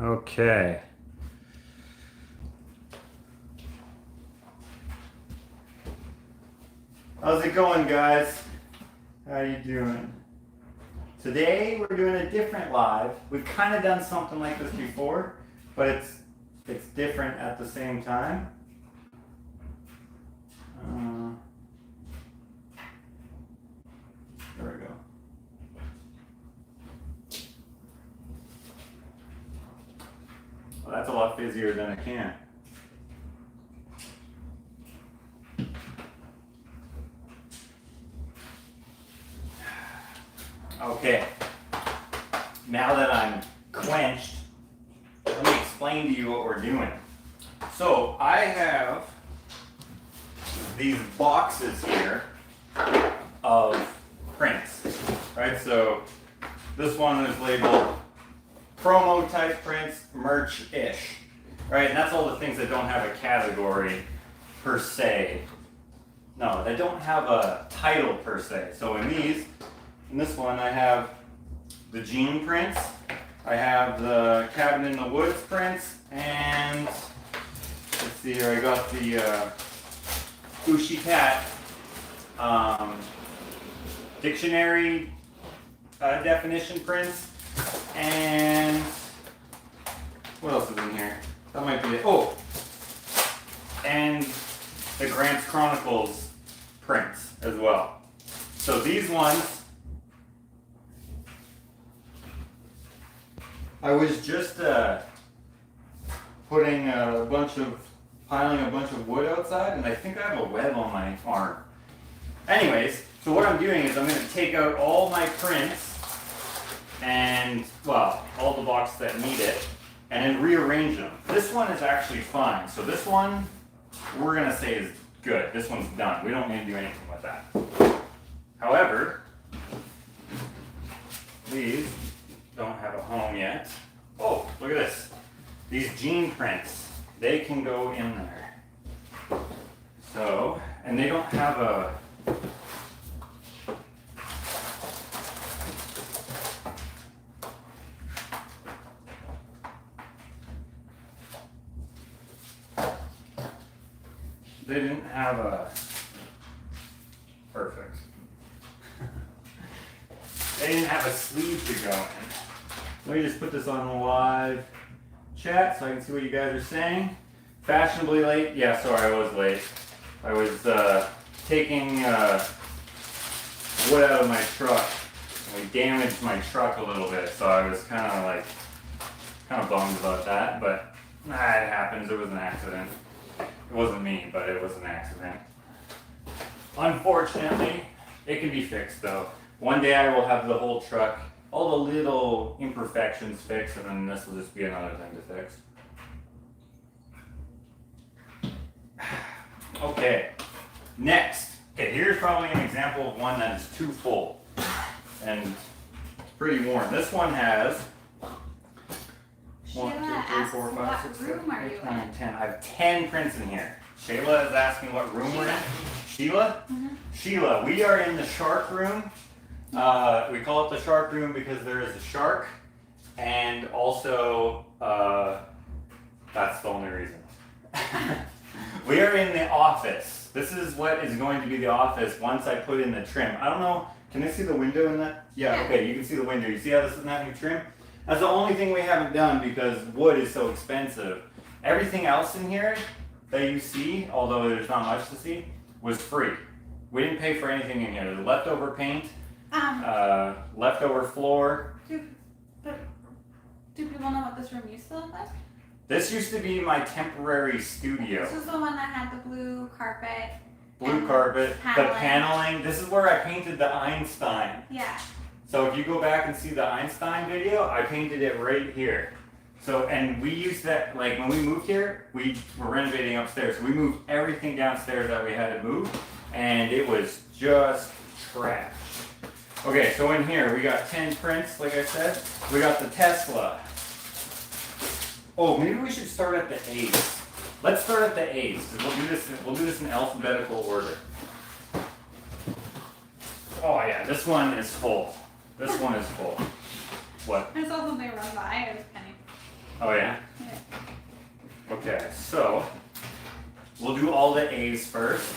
Okay. How's it going, guys? How you doing? Today we're doing a different live. We've kind of done something like this before, but it's different at the same time. There we go. Well, that's a lot busier than a can. Okay, now that I'm quenched, let me explain to you what we're doing. So I have these boxes here of prints, right? So this one is labeled promo type prints, merch-ish, right? And that's all the things that don't have a category per se. No, they don't have a title per se. So in this one I have the jean prints, I have the cabin in the woods prints, and let's see here, I got the Ushy Cat dictionary definition prints, and what else is in here? That might be it. Oh, and the Grant's Chronicles prints as well. So these ones, I was just piling a bunch of wood outside, and I think I have a web on my arm. Anyways, so what I'm doing is I'm going to take out all my prints and, well, all the boxes that need it, and then rearrange them. This one is actually fine. So this one, we're going to say is good. This one's done. We don't need to do anything with that. However, these don't have a home yet. Oh, look at this. These jean prints, they can go in there. So, and they don't have a, they didn't have a, perfect. They didn't have a sleeve to go in. Let me just put this on the live chat so I can see what you guys are saying. Fashionably late? Yeah, sorry, I was late. I was taking wood out of my truck, and we damaged my truck a little bit, so I was kind of bummed about that, but it happens. It was an accident. It wasn't me, but it was an accident. Unfortunately, it can be fixed though. One day I will have the whole truck, all the little imperfections fixed, and then this will just be another thing to fix. Okay, next. Okay, here's probably an example of one that is too full and pretty worn. This one has 1, 2, 3, 4, 5, 6, 7, 8, 9, 10. I have 10 prints in here. Shayla is asking what room we're in. Sheila? Mm-hmm. Sheila, we are in the shark room. We call it the shark room because there is a shark, and also that's the only reason. We are in the office. This is what is going to be the office once I put in the trim. I don't know, can I see the window in that? Yeah, okay, you can see the window. You see how this is not new trim? That's the only thing we haven't done because wood is so expensive. Everything else in here that you see, although there's not much to see, was free. We didn't pay for anything in here. The leftover paint, leftover floor. Do people know what this room used to look like? This used to be my temporary studio. This was the one that had the blue carpet. Blue carpet, paneling. the paneling. This is where I painted the Einstein. Yeah. So if you go back and see the Einstein video, I painted it right here. So, and we used that, like when we moved here, we were renovating upstairs. So we moved everything downstairs that we had to move, and it was just trash. Okay, so in here, we got 10 prints, like I said. We got the Tesla. Oh, maybe we should start at the A's. Let's start at the A's, because we'll do this in alphabetical order. Oh yeah, this one is full. This one is full. What? I saw something run by. It was Penny. Oh yeah? Yeah. Okay, so we'll do all the A's first.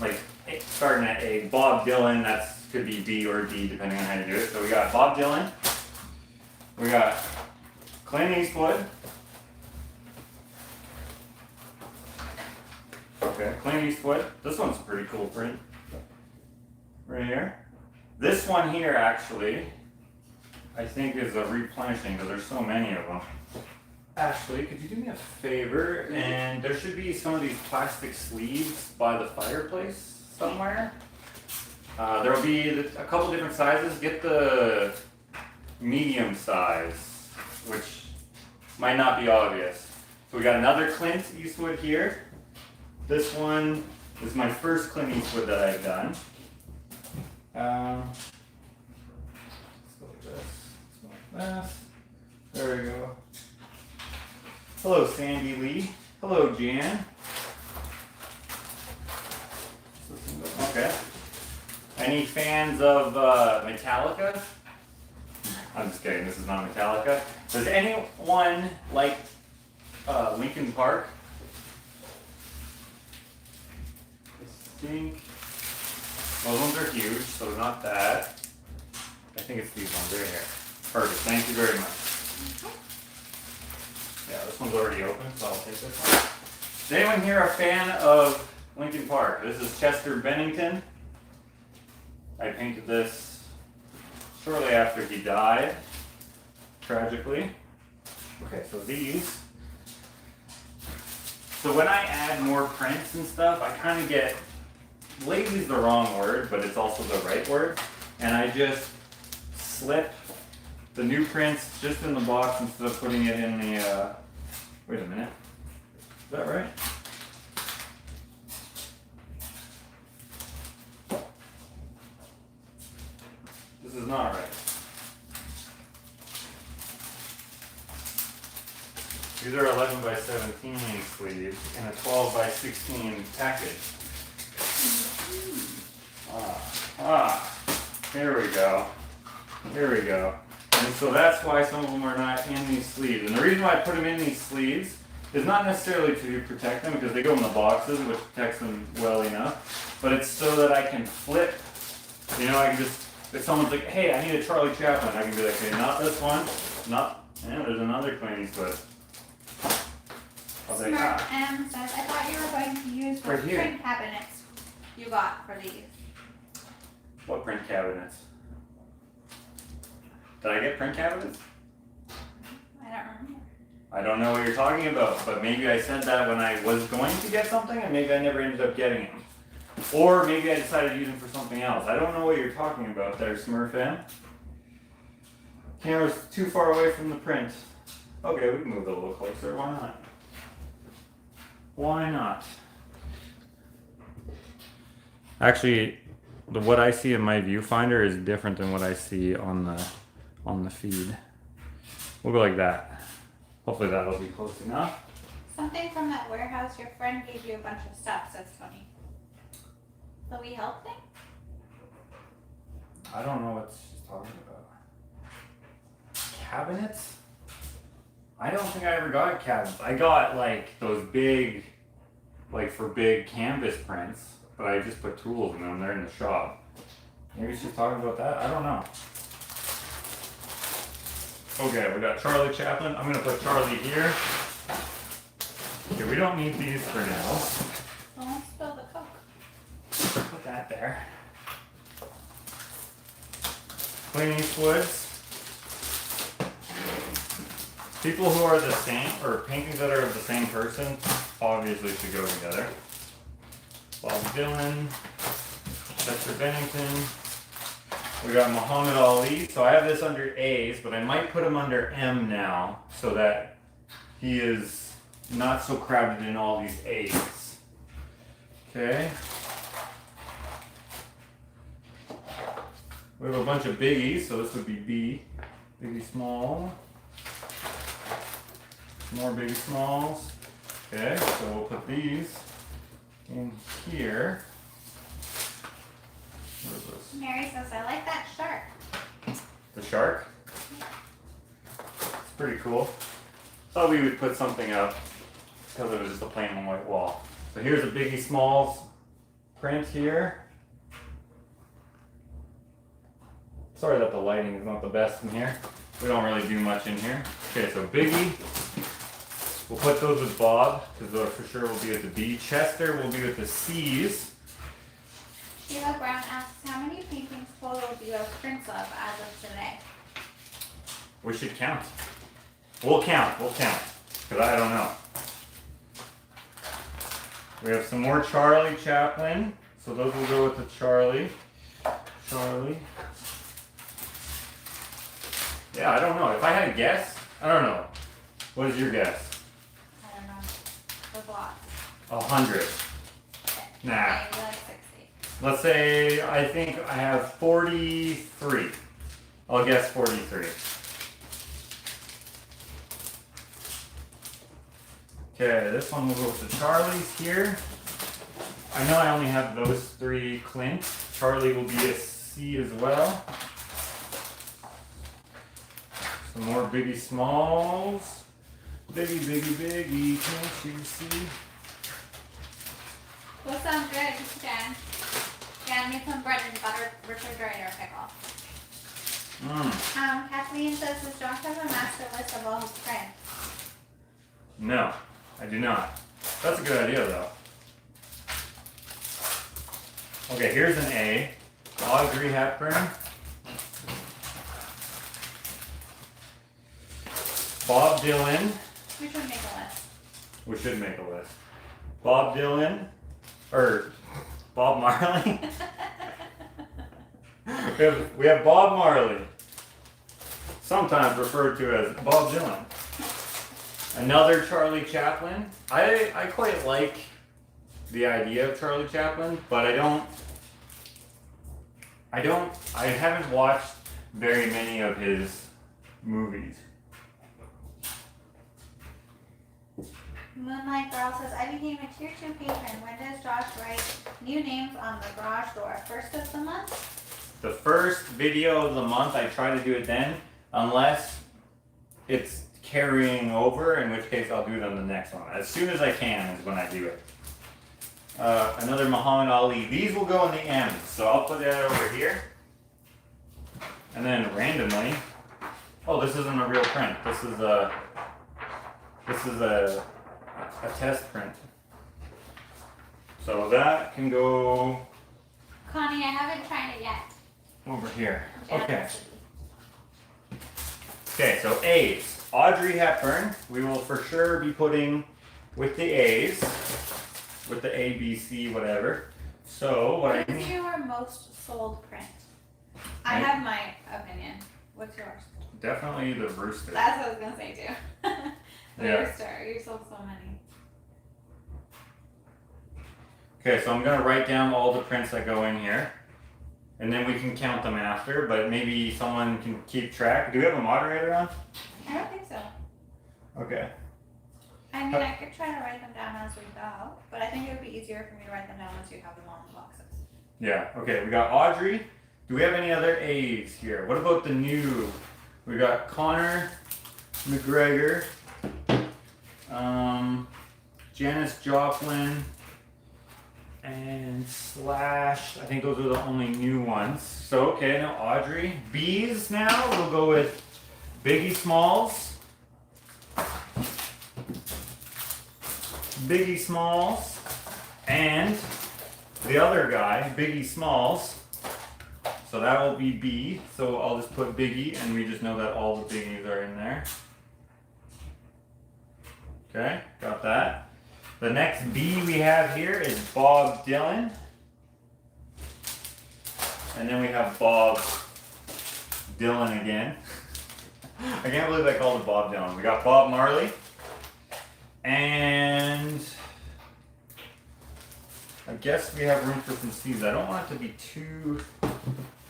Like starting at A. Bob Dylan, that's could be B or D depending on how you do it. So we got Bob Dylan. We got Clint Eastwood. Okay, Clint Eastwood. This one's a pretty cool print. Right here. This one here actually, I think is a replenishing because there's so many of them. Ashley, could you do me a favor? And there should be some of these plastic sleeves by the fireplace somewhere. There'll be a couple different sizes. Get the medium size, which might not be obvious. So we got another Clint Eastwood here. This one is my first Clint Eastwood that I've done. Let's go like this. Let's go like this. There we go. Hello, Sandy Lee. Hello, Jan. Okay. Any fans of Metallica? I'm just kidding, this is not Metallica. Does anyone like Linkin Park? I think those ones are huge, so not that. I think it's these ones right here. Perfect, thank you very much. Yeah, this one's already open, so I'll take this one. Is anyone here a fan of Linkin Park? This is Chester Bennington. I painted this shortly after he died, tragically. Okay, so these. So when I add more prints and stuff, I kind of get, lazy is the wrong word, but it's also the right word. And I just slip the new prints just in the box instead of putting it in the, wait a minute, is that right? This is not right. These are 11 by 17 sleeves in a 12 by 16 package. Here we go. Here we go. And so that's why some of them are not in these sleeves. And the reason why I put them in these sleeves is not necessarily to protect them, because they go in the boxes, which protects them well enough, but it's so that I can flip. You know, I can just, if someone's like, hey, I need a Charlie Chaplin, I can be like, okay, not this one, not, yeah, there's another Clint Eastwood. I'll say, Smart M says, I thought you were going to use the Right here. print cabinets you got for these. What print cabinets? Did I get print cabinets? I don't remember. I don't know what you're talking about, but maybe I said that when I was going to get something, and maybe I never ended up getting them. Or maybe I decided to use them for something else. I don't know what you're talking about there, Smurf M. Camera's too far away from the print. Okay, we can move it a little closer. Why not? Why not? Actually, what I see in my viewfinder is different than what I see on the feed. We'll go like that. Hopefully that'll be close enough. Something from that warehouse, your friend gave you a bunch of stuff, says Tony. The We Help thing? I don't know what she's talking about. Cabinets? I don't think I ever got cabinets. I got like those big, like for big canvas prints, but I just put tools in them. They're in the shop. Maybe she's talking about that. I don't know. Okay, we got Charlie Chaplin. I'm gonna put Charlie here. Okay, we don't need these for now. Don't spill the Coke. Put that there. Clint Eastwoods. People who are the same, or paintings that are of the same person, obviously should go together. Bob Dylan, Chester Bennington. We got Muhammad Ali. So I have this under A's, but I might put him under M now, so that he is not so crowded in all these A's. Okay. We have a bunch of biggies, so this would be B. Biggie small. More biggie smalls. Okay, so we'll put these in here. What is this? Mary says, I like that shark. The shark? pretty cool. Thought we would put something up because it was just a plain white wall. So here's a Biggie Smalls print here. Sorry that the lighting is not the best in here. We don't really do much in here. Okay, so Biggie. We'll put those with Bob, because those for sure will be with the B. Chester will be with the C's. Sheila Brown asks, how many paintings total do you have prints of as of today? We should count. We'll count, because I don't know. We have some more Charlie Chaplin, so those will go with the Charlie. Yeah, I don't know. If I had a guess, I don't know. What is your guess? I don't know. There's lots. 100. Okay. Nah. Maybe like 60. Let's say I think I have 43. I'll guess 43. Okay, this one will go with the Charlies here. I know I only have those 3 Clint. Charlie will be a C as well. Some more Biggie Smalls. Biggie, can't you see? Well, sounds good, Jen. Yeah, I need some bread and butter refrigerator pickle. Kathleen says, does Josh have a master list of all his prints? No, I do not. That's a good idea though. Okay, here's an A. Audrey Hepburn. Bob Dylan. We should make a list. We should make a list. Bob Dylan. Or Bob Marley. we have Bob Marley. Sometimes referred to as Bob Dylan. Another Charlie Chaplin. I quite like the idea of Charlie Chaplin, but I haven't watched very many of his movies. Moonlight Girl says, I became a tier 2 patron. When does Josh write new names on the garage door? First of the month? The first video of the month, I try to do it then, unless it's carrying over, in which case I'll do it on the next one. As soon as I can is when I do it. Another Muhammad Ali. These will go in the end, so I'll put that over here. And then randomly, oh, this isn't a real print. This is a test print. So that can go Connie, I haven't tried it yet. over here. Yeah, Okay. Okay, so A's. Audrey Hepburn, we will for sure be putting with the A's, with the A, B, C, whatever. So what What is your most sold print? I have my opinion. What's yours? Definitely the Rooster. That's what I was gonna say too. The Yeah. Rooster. You sold so many. Okay, so I'm gonna write down all the prints that go in here, and then we can count them after. But maybe someone can keep track. Do we have a moderator on? I don't think so. Okay. I mean, I could try to write them down as we go, but I think it would be easier for me to write them down once you have them all in the boxes. Yeah. Okay. We got Audrey. Do we have any other A's here? What about the new? We got Connor McGregor, Janis Joplin, and Slash. I think those are the only new ones. So okay, now Audrey. B's now. We'll go with Biggie Smalls. Biggie Smalls. And the other guy, Biggie Smalls. So that will be B. So I'll just put Biggie, and we just know that all the Biggies are in there. Okay, got that. The next B we have here is Bob Dylan. And then we have Bob Dylan again. I can't believe I called it Bob Dylan. We got Bob Marley. And I guess we have room for some C's. I don't want it to be too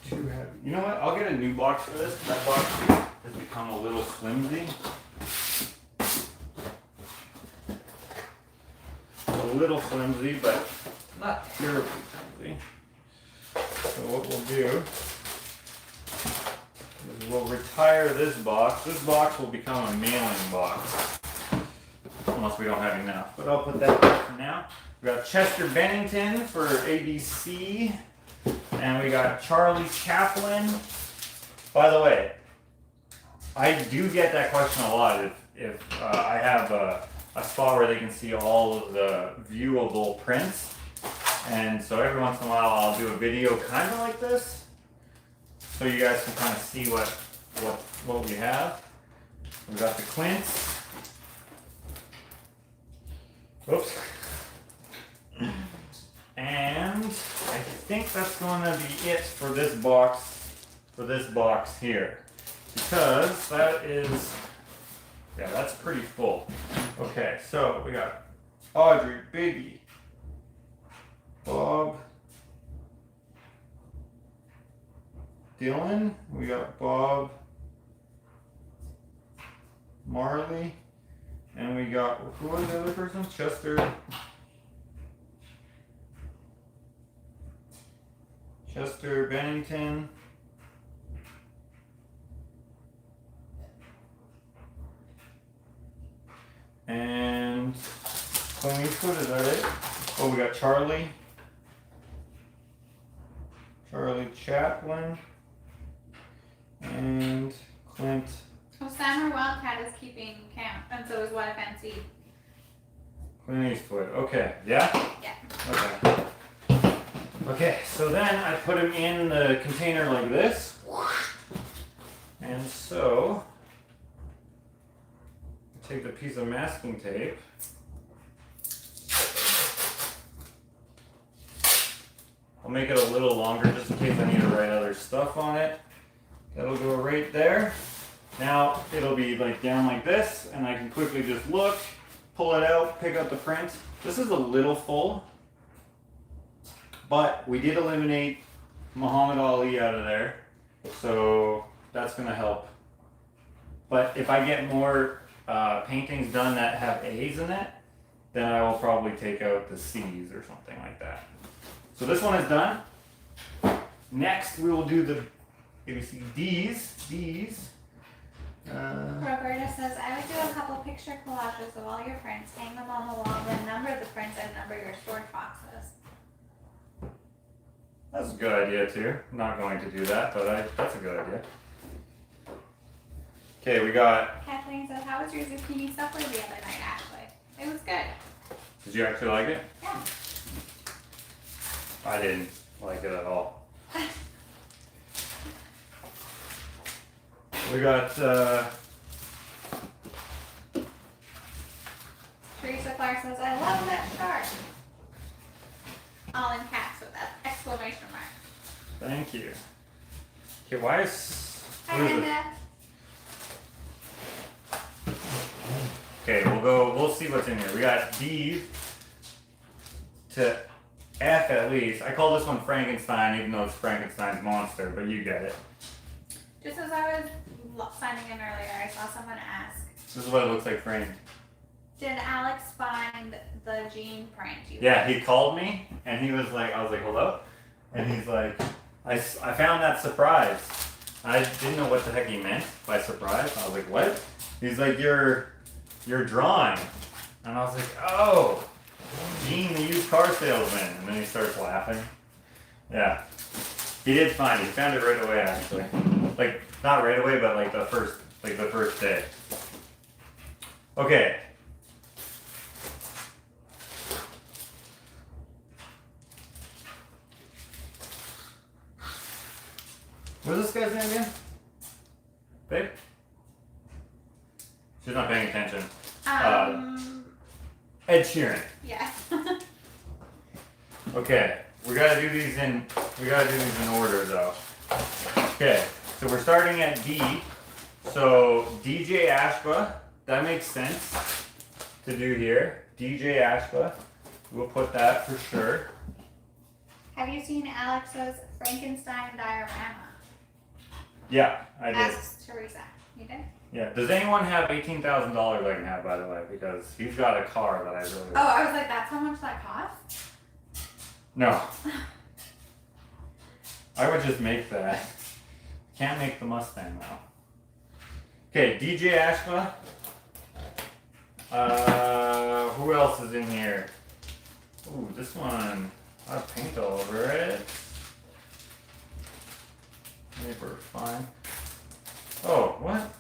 heavy. You know what? I'll get a new box for this. That box has become a little flimsy. A little flimsy, but not terribly flimsy. So what we'll do is we'll retire this box. This box will become a mailing box. Unless we don't have enough. But I'll put that there for now. We got Chester Bennington for ABC. And we got Charlie Chaplin. By the way, I do get that question a lot if I have a spot where they can see all of the viewable prints. And so every once in a while I'll do a video kind of like this, so you guys can kind of see what we have. We got the Quints. Whoops. And I think that's going to be it for this box here, because that is, yeah, that's pretty full. Okay, so we got Audrey, Biggie, Bob, Dylan, we got Bob, Marley, and we got, who was the other person? Chester Bennington. And Clint Eastwood, is that it? Oh, we got Charlie Chaplin, and Clint. Well, Summer Wildcat is keeping count, and so is What FNC. Clint Eastwood. Okay, yeah? Yeah. Okay. Okay, so then I put him in the container like this. And so, take the piece of masking tape. I'll make it a little longer just in case I need to write other stuff on it. That'll go right there. Now it'll be like down like this, and I can quickly just look, pull it out, pick up the print. This is a little full, but we did eliminate Muhammad Ali out of there, so that's gonna help. But if I get more paintings done that have A's in it, then I will probably take out the C's or something like that. So this one is done. Next we will do the ABC D's. Roberta says, I would do a couple picture collages of all your prints, hang them on the wall, then number the prints and number your storage boxes. That's a good idea too. I'm not going to do that, but that's a good idea. Okay, we got... Kathleen says, how was your zucchini supper the other night, Ashley? It was good. Did you actually like it? Yeah. I didn't like it at all. We got Teresa Clark says, I love that chart. All in caps with that exclamation mark. Thank you. Okay, why is... Hi, who is it? Linda. Okay, we'll see what's in here. We got D to F at least. I call this one Frankenstein, even though it's Frankenstein's monster, but you get it. Just as I was signing in earlier, I saw someone ask, This is what it looks like framed. did Alex find the Gene print? Yeah, he called me, and he was like, I was like, hello? And he's like, I found that surprise. I didn't know what the heck he meant by surprise. I was like, what? He's like, you're drawing. And I was like, oh, Gene, the used car salesman. And then he starts laughing. Yeah. He did find it. He found it right away, actually. Like, not right away, but like the first day. Okay. What's this guy's name again? Babe? She's not paying attention. Ed Sheeran. Yeah. Okay, we gotta do these in order though. Okay, so we're starting at D. So DJ Ashba, that makes sense to do here. DJ Ashba, we'll put that for sure. Have you seen Alex's Frankenstein diorama? Yeah, I did. Asks Teresa. You did? Yeah. Does anyone have $18,000 I can have, by the way? Because he's got a car that I really Oh, I was like, that's how much that costs? No. I would just make that. Can't make the Mustang though. Okay, DJ Ashma. Who else is in here? Ooh, this one. I have paint all over it. Maybe we're fine. Oh, what?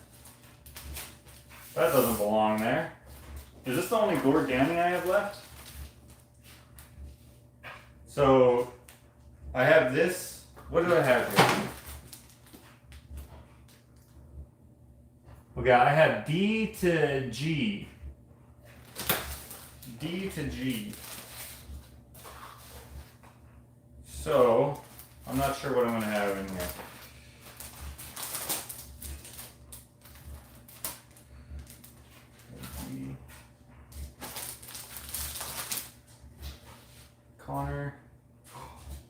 That doesn't belong there. Is this the only origami I have left? So, I have this. What do I have here? Okay, I have D to G. D to G. So, I'm not sure what I'm going to have in here.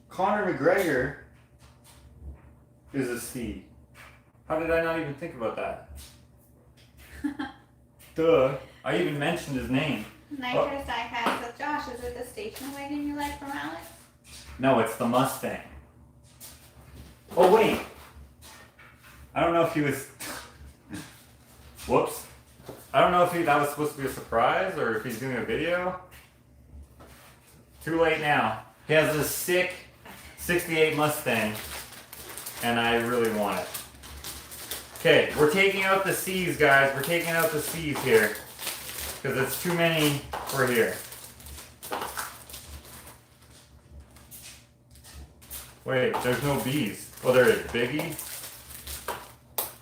Conor McGregor is a C. How did I not even think about that? Duh. I even mentioned his name. Nitrous diecast with Josh. Is it the station wagon you like from Alex? No, it's the Mustang. Oh, wait. I don't know if he was... Whoops. I don't know if that was supposed to be a surprise or if he's doing a video. Too late now. He has this sick 68 Mustang, and I really want it. Okay, we're taking out the C's, guys. We're taking out the C's here, because it's too many for here. Wait, there's no B's. Oh, there is. Biggie,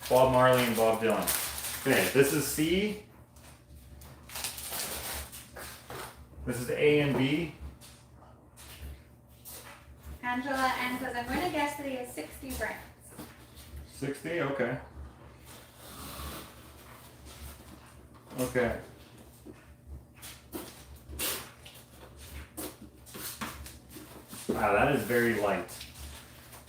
Bob Marley, and Bob Dylan. Okay, this is C. This is A and B. Angela N says, I'm going to guess that he has 60 brands. 60? Okay. Okay. Wow, that is very light.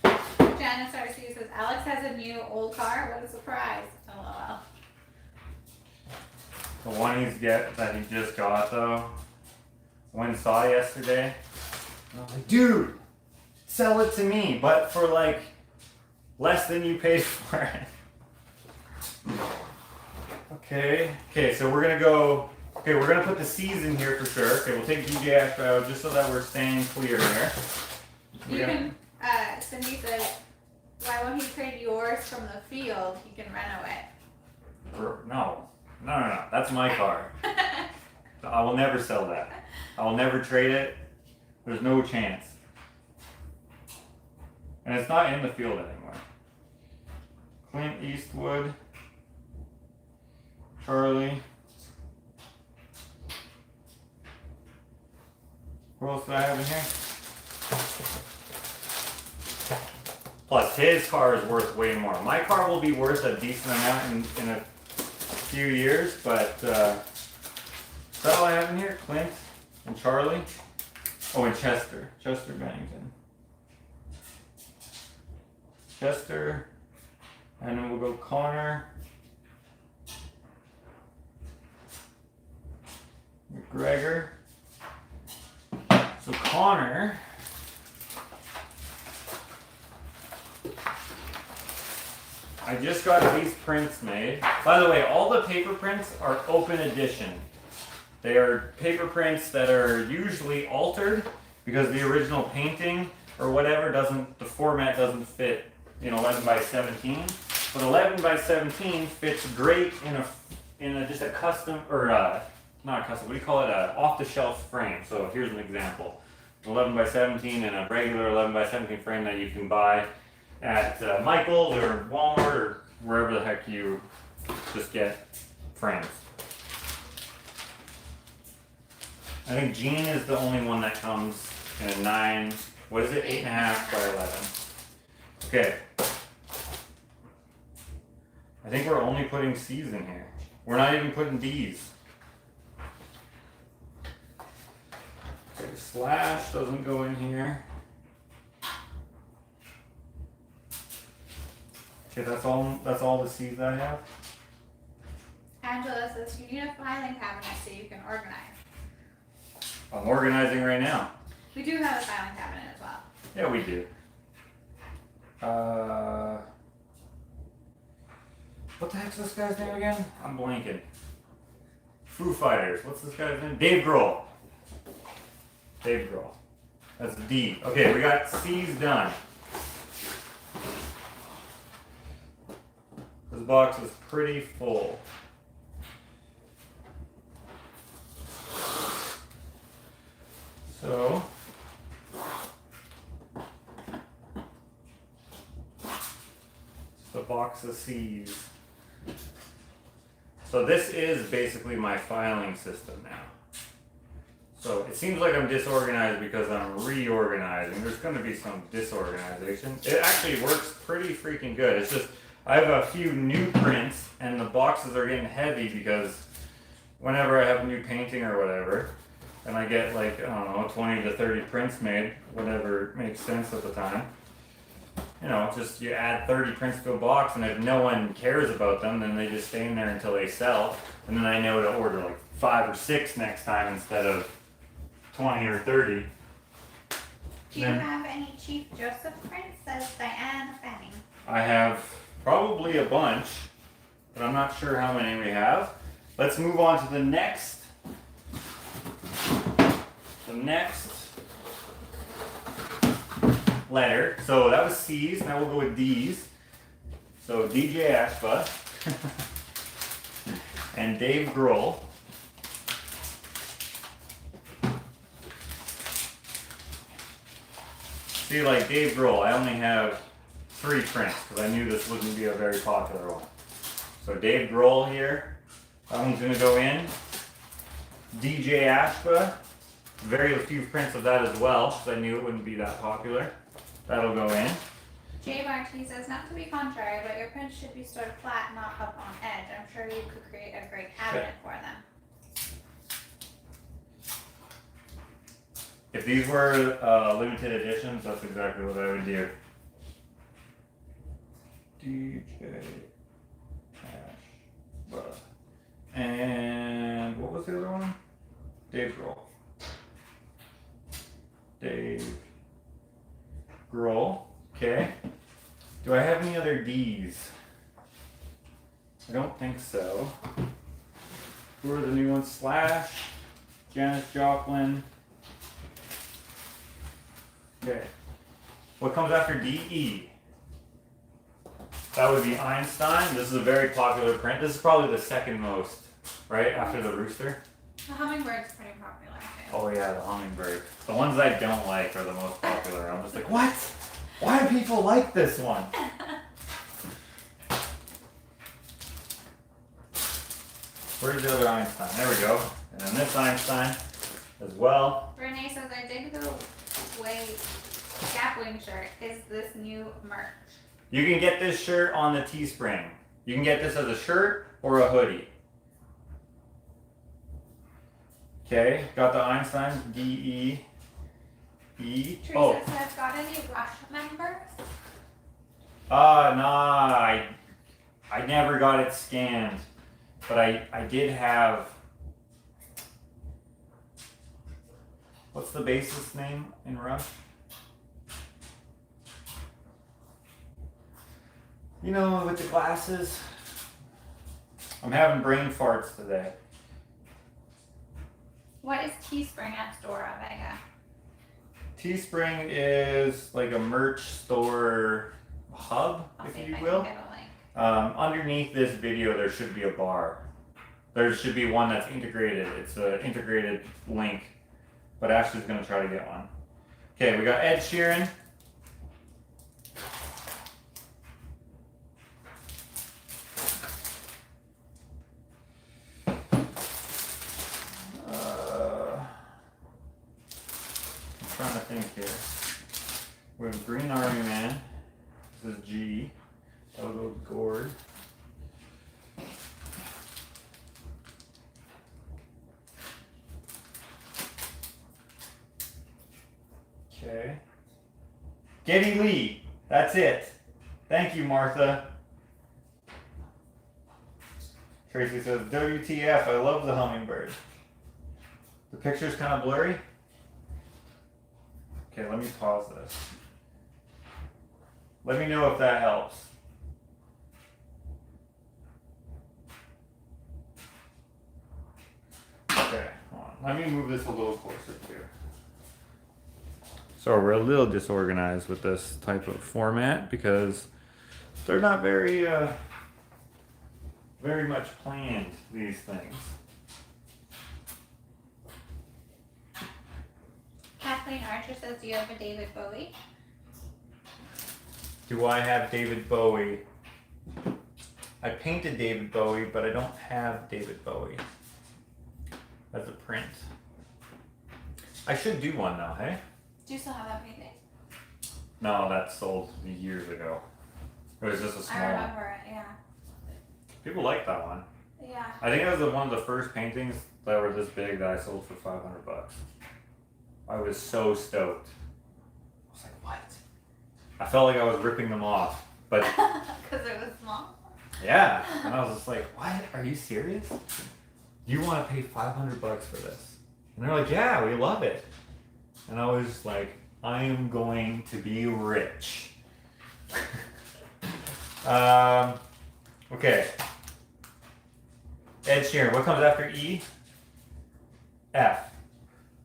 Janice RC says, Alex has a new old car. What a surprise. LOL. The one that he just got though. Went and saw yesterday. I was like, dude, sell it to me, but for like less than you paid for it. Okay, so we're gonna go. Okay, we're gonna put the C's in here for sure. Okay, we'll take DJ Ashby out just so that we're staying clear here. You can, Cindy said, why won't he trade yours from the field? He can rent away. No. That's my car. I will never sell that. I will never trade it. There's no chance. And it's not in the field anymore. Clint Eastwood. Charlie. What else did I have in here? Plus, his car is worth way more. My car will be worth a decent amount in a few years, but is that all I have in here? Clint and Charlie. Oh, and Chester. Chester Bennington. Chester. And then we'll go Connor. McGregor. So Connor. I just got these prints made. By the way, all the paper prints are open edition. They are paper prints that are usually altered because the original painting or whatever the format doesn't fit, 11 by 17. But 11 by 17 fits great in a just a custom, or not a custom, what do you call it? A off-the-shelf frame. So here's an example. 11 by 17 and a regular 11 by 17 frame that you can buy at Michael's or Walmart or wherever the heck you just get frames. I think Jean is the only one that comes in a 9, what is it, 8.5 by 11. Okay. I think we're only putting C's in here. We're not even putting D's. Okay, slash doesn't go in here. Okay, that's all the C's I have. Angela says you need a filing cabinet so you can organize. I'm organizing right now. We do have a filing cabinet as well. Yeah, we do. What the heck's this guy's name again? I'm blanking. Foo Fighters. What's this guy's name? Dave Grohl. Dave Grohl. That's D. Okay, we got C's done. This box is pretty full. So, the box of C's. So this is basically my filing system now. So it seems like I'm disorganized because I'm reorganizing. There's going to be some disorganization. It actually works pretty freaking good. It's just I have a few new prints and the boxes are getting heavy because whenever I have a new painting or whatever, and I get like, I don't know, 20 to 30 prints made, whatever makes sense at the time. You know, just you add 30 prints to a box, and if no one cares about them, then they just stay in there until they sell. And then I know to order like 5 or 6 next time instead of 20 or 30. Do you have any Chief Joseph prints? Says Diane Fanning. I have probably a bunch, but I'm not sure how many we have. Let's move on to the next letter. So that was C's. Now we'll go with D's. So DJ Ashba and Dave Grohl. See, like Dave Grohl, I only have 3 prints because I knew this wouldn't be a very popular one. So Dave Grohl here, that one's going to go in. DJ Ashba, very few prints of that as well because I knew it wouldn't be that popular. That'll go in. Jay Barty says, not to be contrary, but your prints should be stored flat, not up on edge. I'm sure you could create a great cabinet for them. If these were limited editions, that's exactly what I would do. DJ Ashba. And what was the other one? Dave Grohl. Dave Grohl. Okay. Do I have any other D's? I don't think so. Who are the new ones? Slash, Janis Joplin. Okay. What comes after D-E? That would be Einstein. This is a very popular print. This is probably the second most, right? After the rooster. The hummingbird's pretty popular too. Oh yeah, the hummingbird. The ones I don't like are the most popular. I'm just like, what? Why do people like this one? Where's the other Einstein? There we go. And then this Einstein as well. Renee says, I dig the way Gapwing shirt is this new merch. You can get this shirt on the Teespring. You can get this as a shirt or a hoodie. Okay, got the Einstein, D-E-E. Teresa says, got any Rush members? Nah, I never got it scanned, but I did have, what's the bassist name in Rush? You know, with the glasses. I'm having brain farts today. What is Teespring at Dora Vega? Teespring is like a merch store hub, if you will. Underneath this video, there should be a bar. There should be one that's integrated. It's an integrated link, but Ashley's gonna try to get one. Okay, we got Ed Sheeran. I'm trying to think here. We have Green Army Man. This is G. That'll go with Gord. Okay. Geddy Lee. That's it. Thank you, Martha. Tracy says, WTF, I love the hummingbird. The picture's kind of blurry. Okay, let me pause this. Let me know if that helps. Let me move this a little closer too. So we're a little disorganized with this type of format because they're not very much planned, these things. Kathleen Archer says, do you have a David Bowie? Do I have David Bowie? I painted David Bowie, but I don't have David Bowie as a print. I should do one now, hey? Do you still have that painting? No, that sold years ago. It was just a small I one. remember it, yeah. People like that one. Yeah. I think it was one of the first paintings that were this big that I sold for $500. I was so stoked. I was like, what? I felt like I was ripping them off, but Because it was small. yeah, and I was just like, what? Are you serious? You want to pay $500 for this? And they're like, yeah, we love it. And I was just like, I am going to be rich. Okay. Ed Sheeran, what comes after E? F.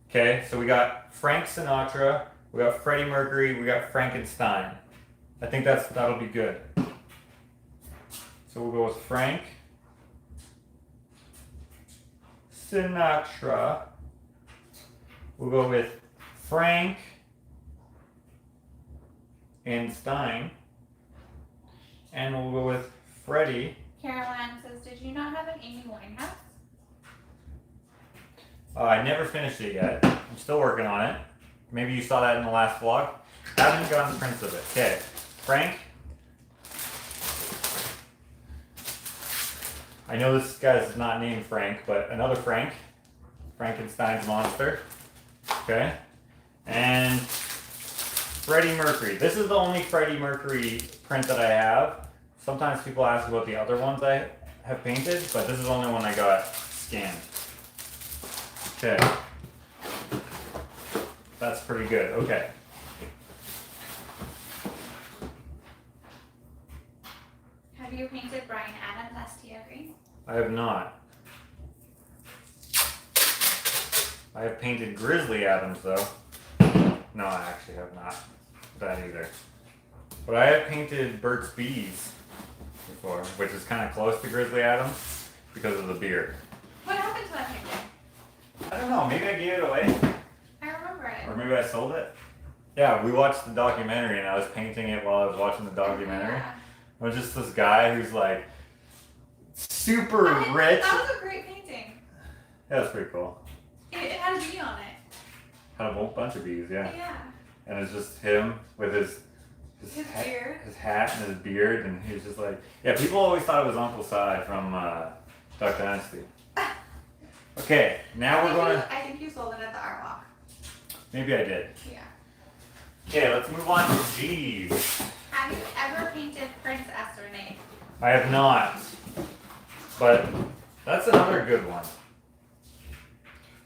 Okay, so we got Frank Sinatra, we got Freddie Mercury, we got Frankenstein. I think that'll be good. So we'll go with Frank Sinatra. We'll go with Frank and Stein. And we'll go with Freddie. Caroline says, did you not have an Amy Winehouse? I never finished it yet. I'm still working on it. Maybe you saw that in the last vlog. Haven't gotten prints of it. Okay, Frank. I know this guy's not named Frank, but another Frank. Frankenstein's monster. Okay. And Freddie Mercury. This is the only Freddie Mercury print that I have. Sometimes people ask about the other ones I have painted, but this is the only one I got scanned. Okay. That's pretty good. Okay. Have you painted Brian Adams STO green? I have not. I have painted Grizzly Adams though. No, I actually have not. That either. But I have painted Burt's Bees before, which is kind of close to Grizzly Adams because of the beard. What happened to that painting? I don't know, maybe I gave it away. I remember it. Or maybe I sold it. Yeah, we watched the documentary and I was painting it while I was watching the documentary. Yeah. It was just this guy who's like super rich. That was a great painting. Yeah, that's pretty cool. It had a bee on it. Had a whole bunch of bees, yeah. Yeah. And it's just him with his beard. his hat and his beard, and he was just like, yeah. People always thought it was Uncle Si from Duck Dynasty. Okay, now we're going to. I think you sold it at the art walk. Maybe I did. Yeah. Okay, let's move on to G's. Have you ever painted Prince Renee? I have not, but that's another good one.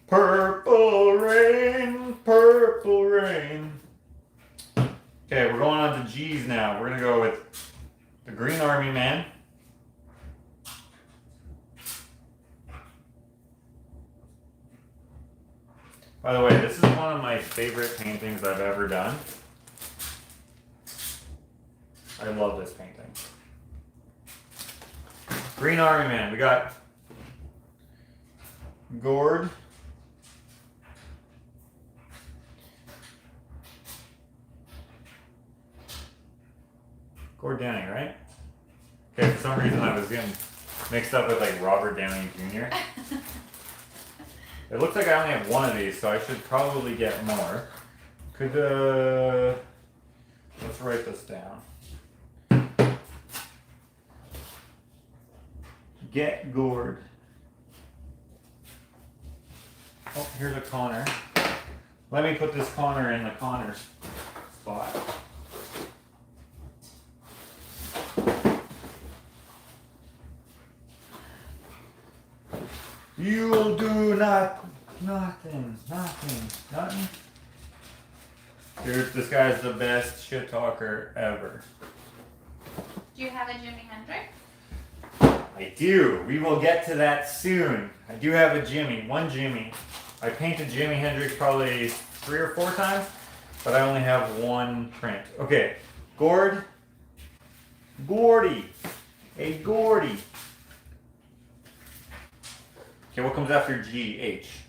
Purple rain, purple rain. Okay, we're going on to G's now. We're gonna go with the Green Army Man. By the way, this is one of my favorite paintings I've ever done. I love this painting. Green Army Man. We got Gord. Gord Downing, right? Okay, for some reason I was getting mixed up with like Robert Downey Jr. It looks like I only have one of these, so I should probably get more. Could, let's write this down. Get Gord. Oh, here's a Connor. Let me put this Connor in the Connor spot. You'll do nothing. Dude, this guy's the best shit talker ever. Do you have a Jimi Hendrix? I do. We will get to that soon. I do have a Jimmy. One Jimmy. I painted Jimi Hendrix probably 3 or 4 times, but I only have 1 print. Okay, Gordy. Hey, Gordy. Okay, what comes after G, H?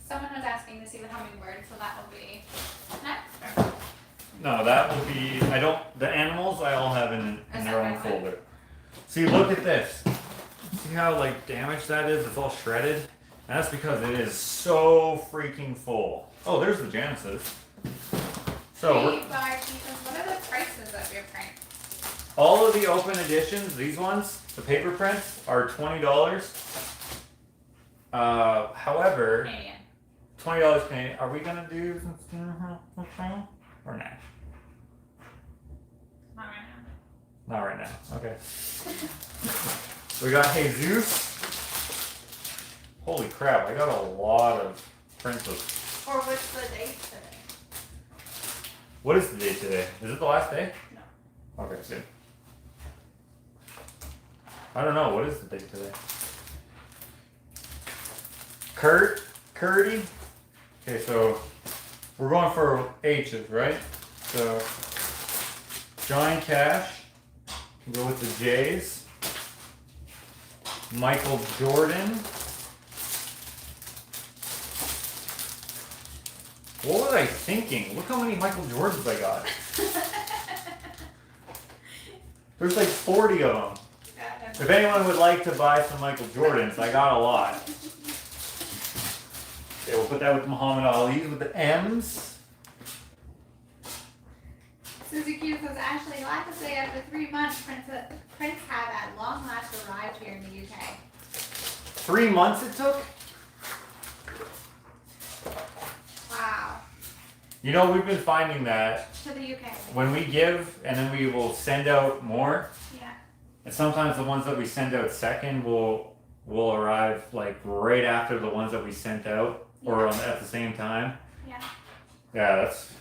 Someone was asking to see the hummingbird, so that will be next. No, that will be, the animals I all have in their own folder. See, look at this. See how like damaged that is? It's all shredded. And that's because it is so freaking full. Oh, there's the Janices. So, what are the prices of your print? all of the open editions, these ones, the paper prints, are $20. However, Canadian. $20 Canadian. Are we gonna do or not? Not right now. Not right now. Okay. We got Jesus. Holy crap! I got a lot of prints of. Or what's the date today? What is the date today? Is it the last day? No. Okay, good. I don't know. What is the date today? Curdy. Okay, so we're going for H's, right? So Johnny Cash. We'll go with the J's. Michael Jordan. What was I thinking? Look how many Michael Jordans I got. There's like 40 of them. If anyone would like to buy some Michael Jordans, I got a lot. Okay, we'll put that with Muhammad Ali with the M's. Suzuki says, Ashley, you'll have to say after 3 months, Prince have at long last arrived here in the UK. 3 months it took? Wow. You know, we've been finding that To the UK. when we give and then we will send out more, Yeah. and sometimes the ones that we send out second will arrive like right after the ones that we sent out or at the same time. Yeah. Yeah, that's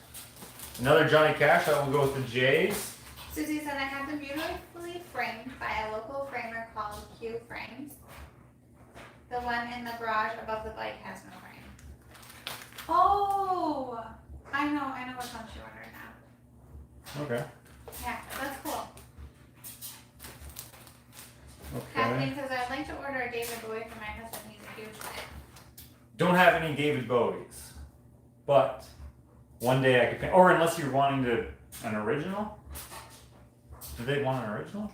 another Johnny Cash. I will go with the J's. Susie said, I have them beautifully framed by a local framer called Q Frames. The one in the garage above the bike has no frame. Oh, I know what one she ordered now. Okay. Yeah, that's cool. Okay. Kathleen says, I'd like to order a David Bowie for my husband. He's a huge fan. Don't have any David Bowies, but one day I could paint. Or unless you're wanting an original. Do they want an original?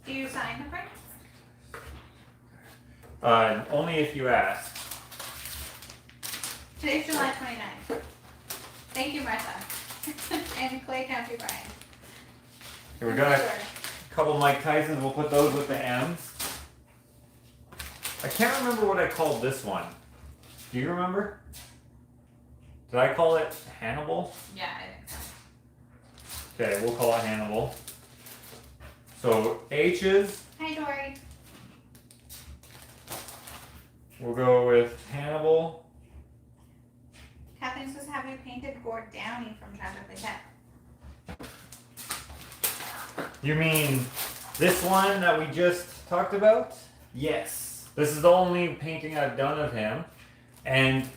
Do you sign the print? Only if you ask. Today's July 29th. Thank you, Martha. And Clay County Brian. Here we got a couple Mike Tysons. We'll put those with the M's. I can't remember what I called this one. Do you remember? Did I call it Hannibal? Yeah, I think so. Okay, we'll call it Hannibal. So H's, Hi, Dory. we'll go with Hannibal. Kathleen says, have you painted Gord Downey from Tragically Hip? You mean this one that we just talked about? Yes. This is the only painting I've done of him. And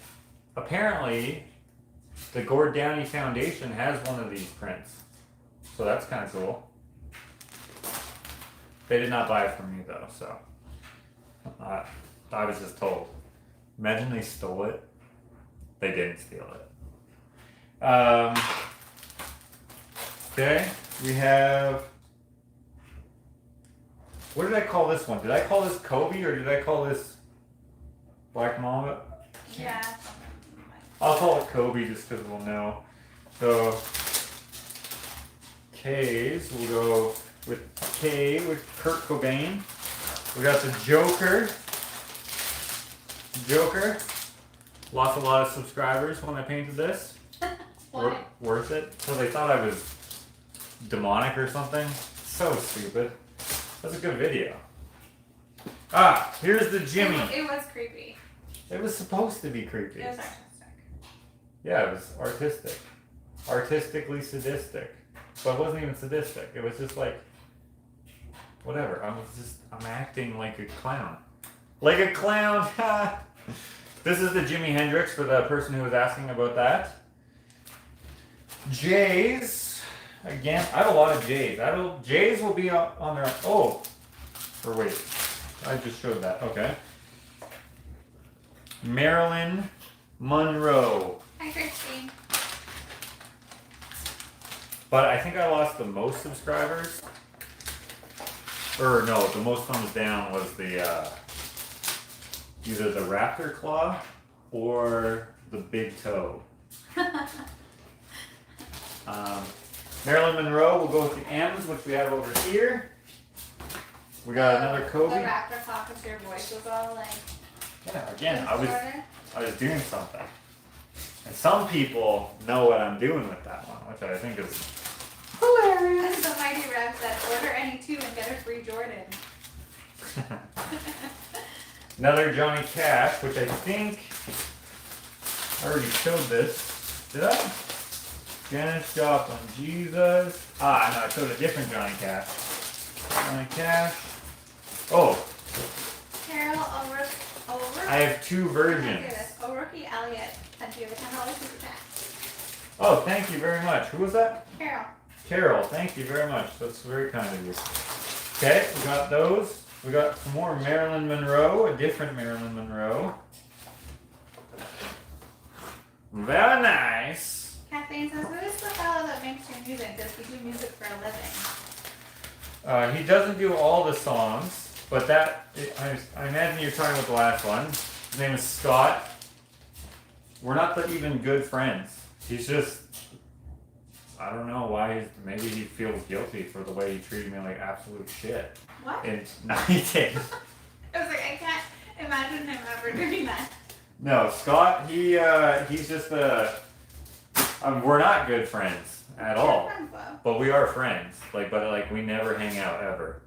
apparently, the Gord Downey Foundation has one of these prints. So that's kind of cool. They did not buy it from me though, so. I was just told. Imagine they stole it. They didn't steal it. Okay, we have. What did I call this one? Did I call this Kobe or did I call this Black Mamba? Yeah. I'll call it Kobe just because we'll know. So K's, we'll go with K with Kurt Cobain. We got the Joker. A lot of subscribers when I painted this. Worth it. So they thought I was demonic or something. So stupid. That's a good video. Here's the Jimmy. It was creepy. It was supposed to be creepy. It was artistic. Yeah, it was artistic. Artistically sadistic. But it wasn't even sadistic. It was just like whatever. I'm acting like a clown. Like a clown. This is the Jimi Hendrix for the person who was asking about that. J's. Again, I have a lot of J's. J's will be on their. Oh. Or wait. I just showed that. Okay. Marilyn Monroe. Hi, Christine. But I think I lost the most subscribers. Or no, the most thumbs down was the either the raptor claw or the big toe. Marilyn Monroe, we'll go with the M's, which we have over here. We got another Kobe. The raptor claw because your voice was all like. Yeah, again, I was doing something. And some people know what I'm doing with that one, which I think is hilarious. So Mighty Rev said, order any two and get a free Jordan. Another Johnny Cash, which I think I already showed this. Did I? Janis Joplin, Jesus. No, I showed a different Johnny Cash. Johnny Cash. Oh. Carol I have two versions. O'Rourke Elliott sent you a $10 super chat. Oh, thank you very much. Who was that? Carol. Carol, thank you very much. That's very kind of you. Okay, we got those. We got some more Marilyn Monroe, a different Marilyn Monroe. Very nice. Kathleen says, who is the fellow that makes your music? Does he do music for a living? He doesn't do all the songs, but I imagine you're talking about the last one. His name is Scott. We're not even good friends. He's just, I don't know why, maybe he feels guilty for the way he treated me like absolute shit. What? No, he didn't. I was like, I can't imagine him ever doing that. No, Scott, he's just we're not good friends at all. Friends, though. But we are friends. But we never hang out ever.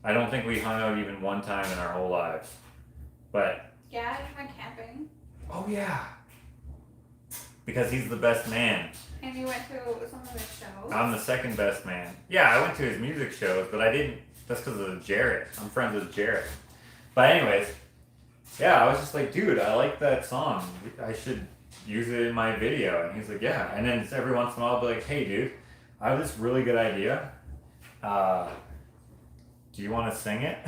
I don't think we hung out even one time in our whole lives. But. Yeah, you went camping. Oh yeah. Because he's the best man. And you went to some of his shows. I'm the second best man. Yeah, I went to his music shows, but I didn't. That's because of Jarrett. I'm friends with Jarrett. But anyways, yeah, I was just like, dude, I like that song. I should use it in my video. And he's like, yeah. And then every once in a while, I'll be like, hey, dude, I have this really good idea. Do you want to sing it?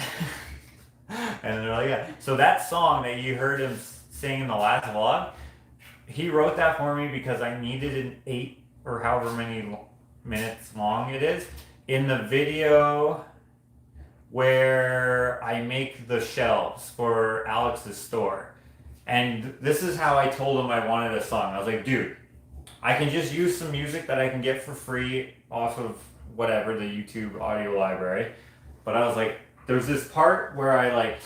And they're like, yeah. So that song that you heard him sing in the last vlog, he wrote that for me because I needed an 8 or however many minutes long it is in the video where I make the shelves for Alex's store. And this is how I told him I wanted a song. I was like, dude, I can just use some music that I can get for free off of whatever, the YouTube audio library. But I was like, there's this part where I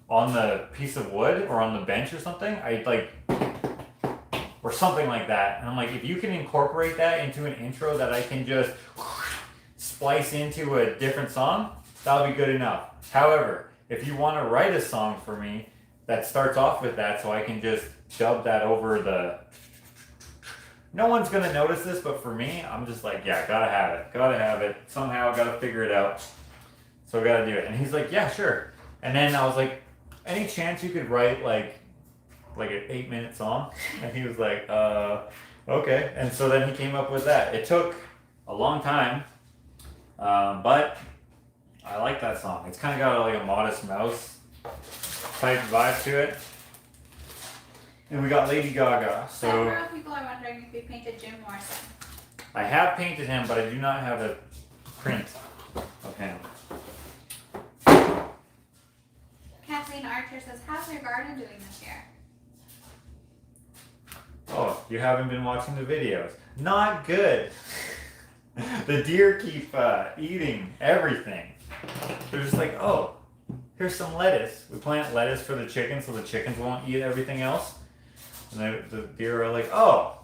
on the piece of wood or on the bench or something, or something like that. And I'm like, if you can incorporate that into an intro that I can just splice into a different song, that'll be good enough. However, if you want to write a song for me that starts off with that so I can just dub that over the... No one's going to notice this, but for me, I'm just like, yeah, gotta have it. Somehow, gotta figure it out. So I gotta do it. And he's like, yeah, sure. And then I was like, any chance you could write like an 8-minute song? And he was like, okay. And so then he came up with that. It took a long time, but I like that song. It's kind of got like a Modest Mouse type vibe to it. And we got Lady Gaga. So Several people are wondering if you painted Jim Morrison. I have painted him, but I do not have a print of him. Kathleen Archer says, how's your garden doing this year? Oh, you haven't been watching the videos. Not good. The deer keep eating everything. They're just like, oh, here's some lettuce. We plant lettuce for the chickens so the chickens won't eat everything else. And the deer are like, oh,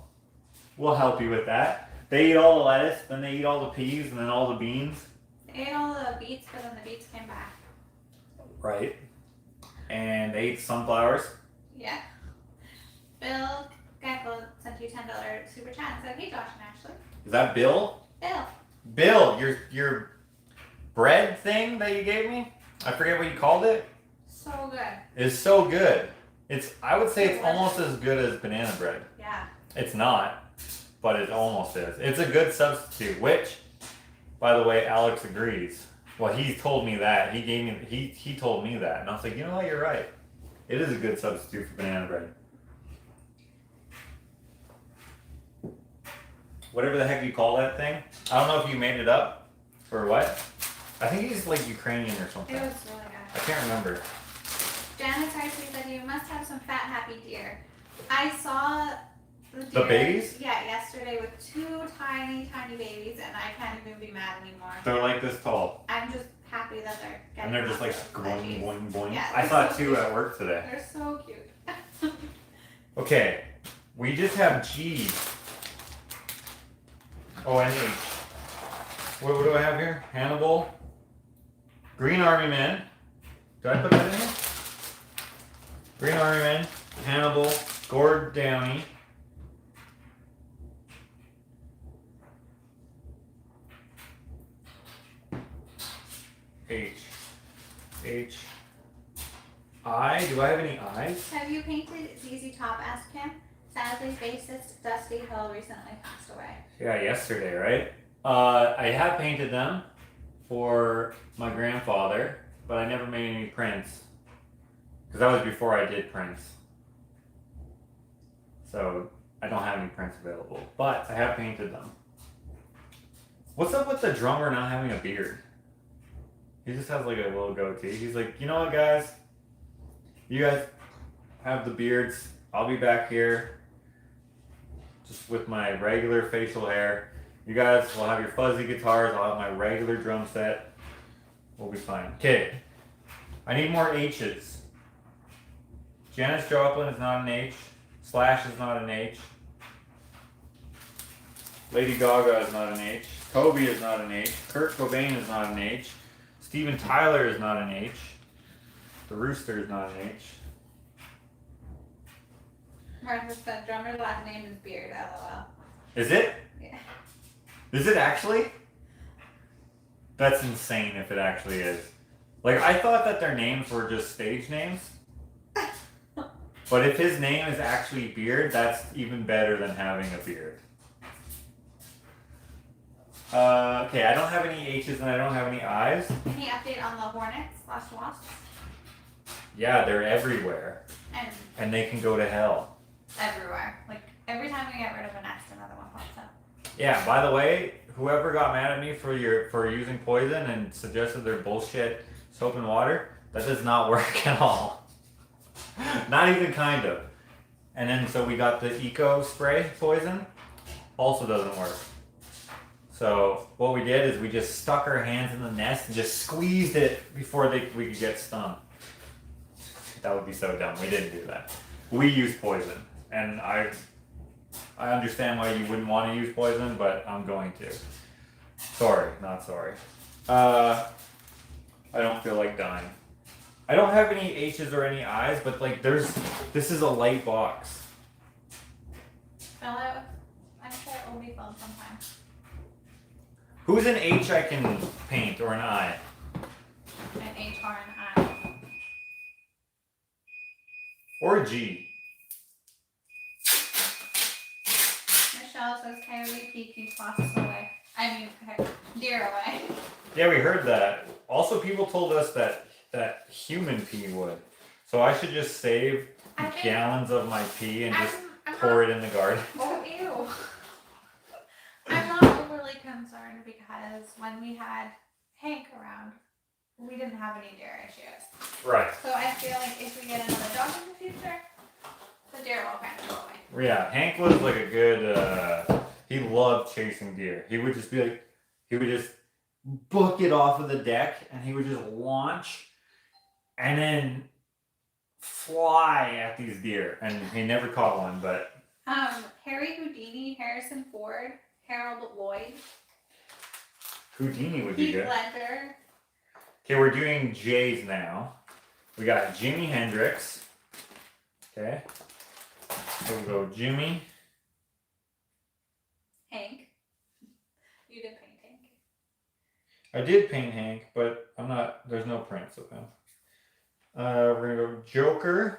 we'll help you with that. They eat all the lettuce, then they eat all the peas, and then all the beans. They ate all the beets, but then the beets came back. Right. And they ate sunflowers. Yeah. Bill Geckel sent you $10 super chat and said, hey Josh and Ashley. Is that Bill? Bill. Bill, you're bread thing that you gave me, I forget what you called it, So good. is so good. I would say it's almost as good as banana bread. Yeah. It's not, but it almost is. It's a good substitute, which, by the way, Alex agrees. Well, he told me that. He told me that. And I was like, you know what, you're right. It is a good substitute for banana bread. Whatever the heck you call that thing. I don't know if you made it up or what. I think he's like Ukrainian or something. It was really good. I can't remember. Janice Hartley said you must have some fat, happy deer. I saw the The babies? Yeah, yesterday with 2 tiny, tiny babies, and I can't even be mad anymore. They're like this tall. I'm just happy that they're getting And they're just like veggies. boing, boing, boing. Yeah, I saw so 2 cute. at work today. They're so cute. Okay, we just have G. Oh, and H. What do I have here? Hannibal. Green Army Man. Did I put that in here? Green Army Man. Hannibal. Gord Downey. H. H. I. Do I have any I's? Have you painted ZZ Top? Asked him. Sadly, bassist Dusty Hill recently passed away. Yeah, yesterday, right? I have painted them for my grandfather, but I never made any prints. Because that was before I did prints. So, I don't have any prints available. But I have painted them. What's up with the drummer not having a beard? He just has like a little goatee. He's like, you know what, guys? You guys have the beards. I'll be back here just with my regular facial hair. You guys will have your fuzzy guitars. I'll have my regular drum set. We'll be fine. Okay. I need more H's. Janis Joplin is not an H. Slash is not an H. Lady Gaga is not an H. Kobe is not an H. Kurt Cobain is not an H. Steven Tyler is not an H. The Rooster is not an H. Martha said drummer's last name is Beard, LOL. Is it? Yeah. Is it actually? That's insane if it actually is. Like, I thought that their names were just stage names. But if his name is actually Beard, that's even better than having a beard. Okay, I don't have any H's and I don't have any I's. Any update on the Hornets/Wasps? Yeah, they're everywhere. And And they can go to hell. everywhere. Like, every time we get rid of a nest, another one pops up. Yeah, by the way, whoever got mad at me for using poison and suggested their bullshit soap and water, that does not work at all. Not even kind of. And then so we got the eco spray poison, also doesn't work. So what we did is we just stuck our hands in the nest and just squeezed it before we could get stung. That would be so dumb. We didn't do that. We use poison, and I understand why you wouldn't want to use poison, but I'm going to. Sorry, not sorry. I don't feel like dying. I don't have any H's or any I's, but like this is a light box. Fill it with, I'm sure it will be filled sometime. Who's an H I can paint or an I? An H or an I. Or a G? Michelle says Coyote P keeps wasps away. I mean, deer away. Yeah, we heard that. Also, people told us that human pee would. So I should just save gallons of my pee and just pour it in the garden. Oh, ew. I'm not overly concerned because when we had Hank around, we didn't have any deer issues. Right. So I feel like if we get another dog in the future, the deer will kind of go away. Yeah, Hank was like a good, he loved chasing deer. He would just be like, he would just book it off of the deck and he would just launch and then fly at these deer. And he never caught one, but. Harry Houdini, Harrison Ford, Harold Lloyd. Houdini would be Heath good. Ledger. Okay, we're doing J's now. We got Jimi Hendrix. Okay. So we'll go Jimmy. Hank. You did paint Hank. I did paint Hank, but I'm not. There's no prints of him. We're gonna go Joker.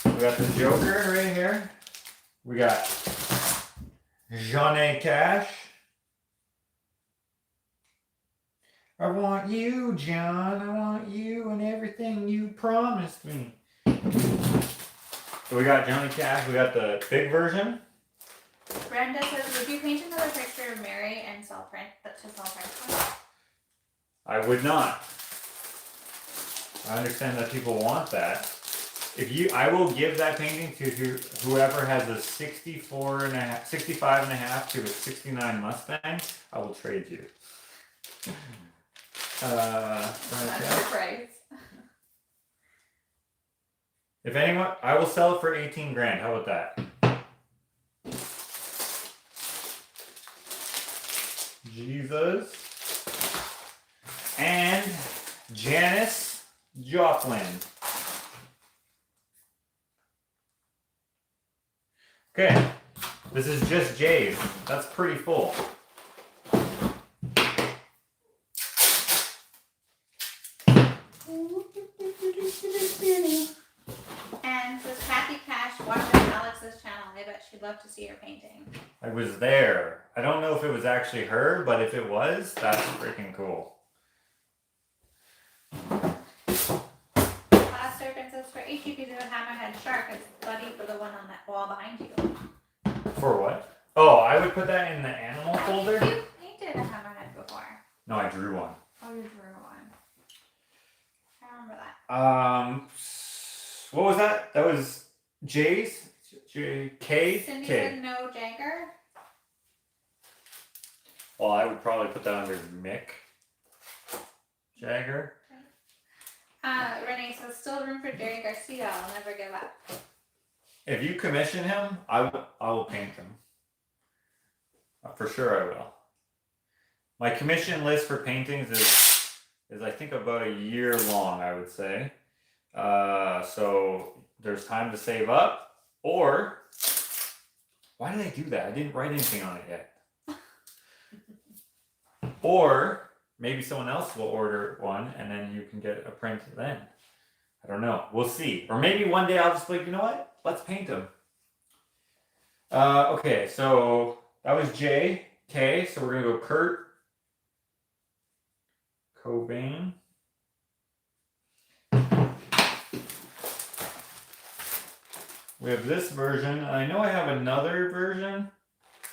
We got the Joker right here. We got Johnny Cash. I want you, John. I want you and everything you promised me. So we got Johnny Cash. We got the big version. Brenda says, would you paint another picture of Mary and sell print, but to sell print? I would not. I understand that people want that. I will give that painting to whoever has a 65 and a half to a 69 Mustang. I will trade you. That's your price. If anyone, I will sell it for 18 grand. How about that? Jesus. And Janis Joplin. Okay, this is just Jay's. That's pretty full. And says Kathy Cash watching Alex's channel. I bet she'd love to see your painting. I was there. I don't know if it was actually her, but if it was, that's freaking cool. Last Serpent says, for each you could do a hammerhead shark as buddy for the one on that wall behind you. For what? Oh, I would put that in the animal folder. You painted a hammerhead before. No, I drew one. Oh, you drew one. I remember that. What was that? That was Jay's? K? Cindy K. said no Jagger. Well, I would probably put that under Mick Jagger. Renee says, still room for Jerry Garcia. I'll never give up. If you commission him, I will paint him. For sure I will. My commission list for paintings is I think about a year long, I would say. So there's time to save up. Or, why did I do that? I didn't write anything on it yet. Or, maybe someone else will order one and then you can get a print then. I don't know. We'll see. Or maybe one day I'll just be like, you know what? Let's paint them. Okay, so that was J. K. So we're going to go Kurt Cobain. We have this version. I know I have another version,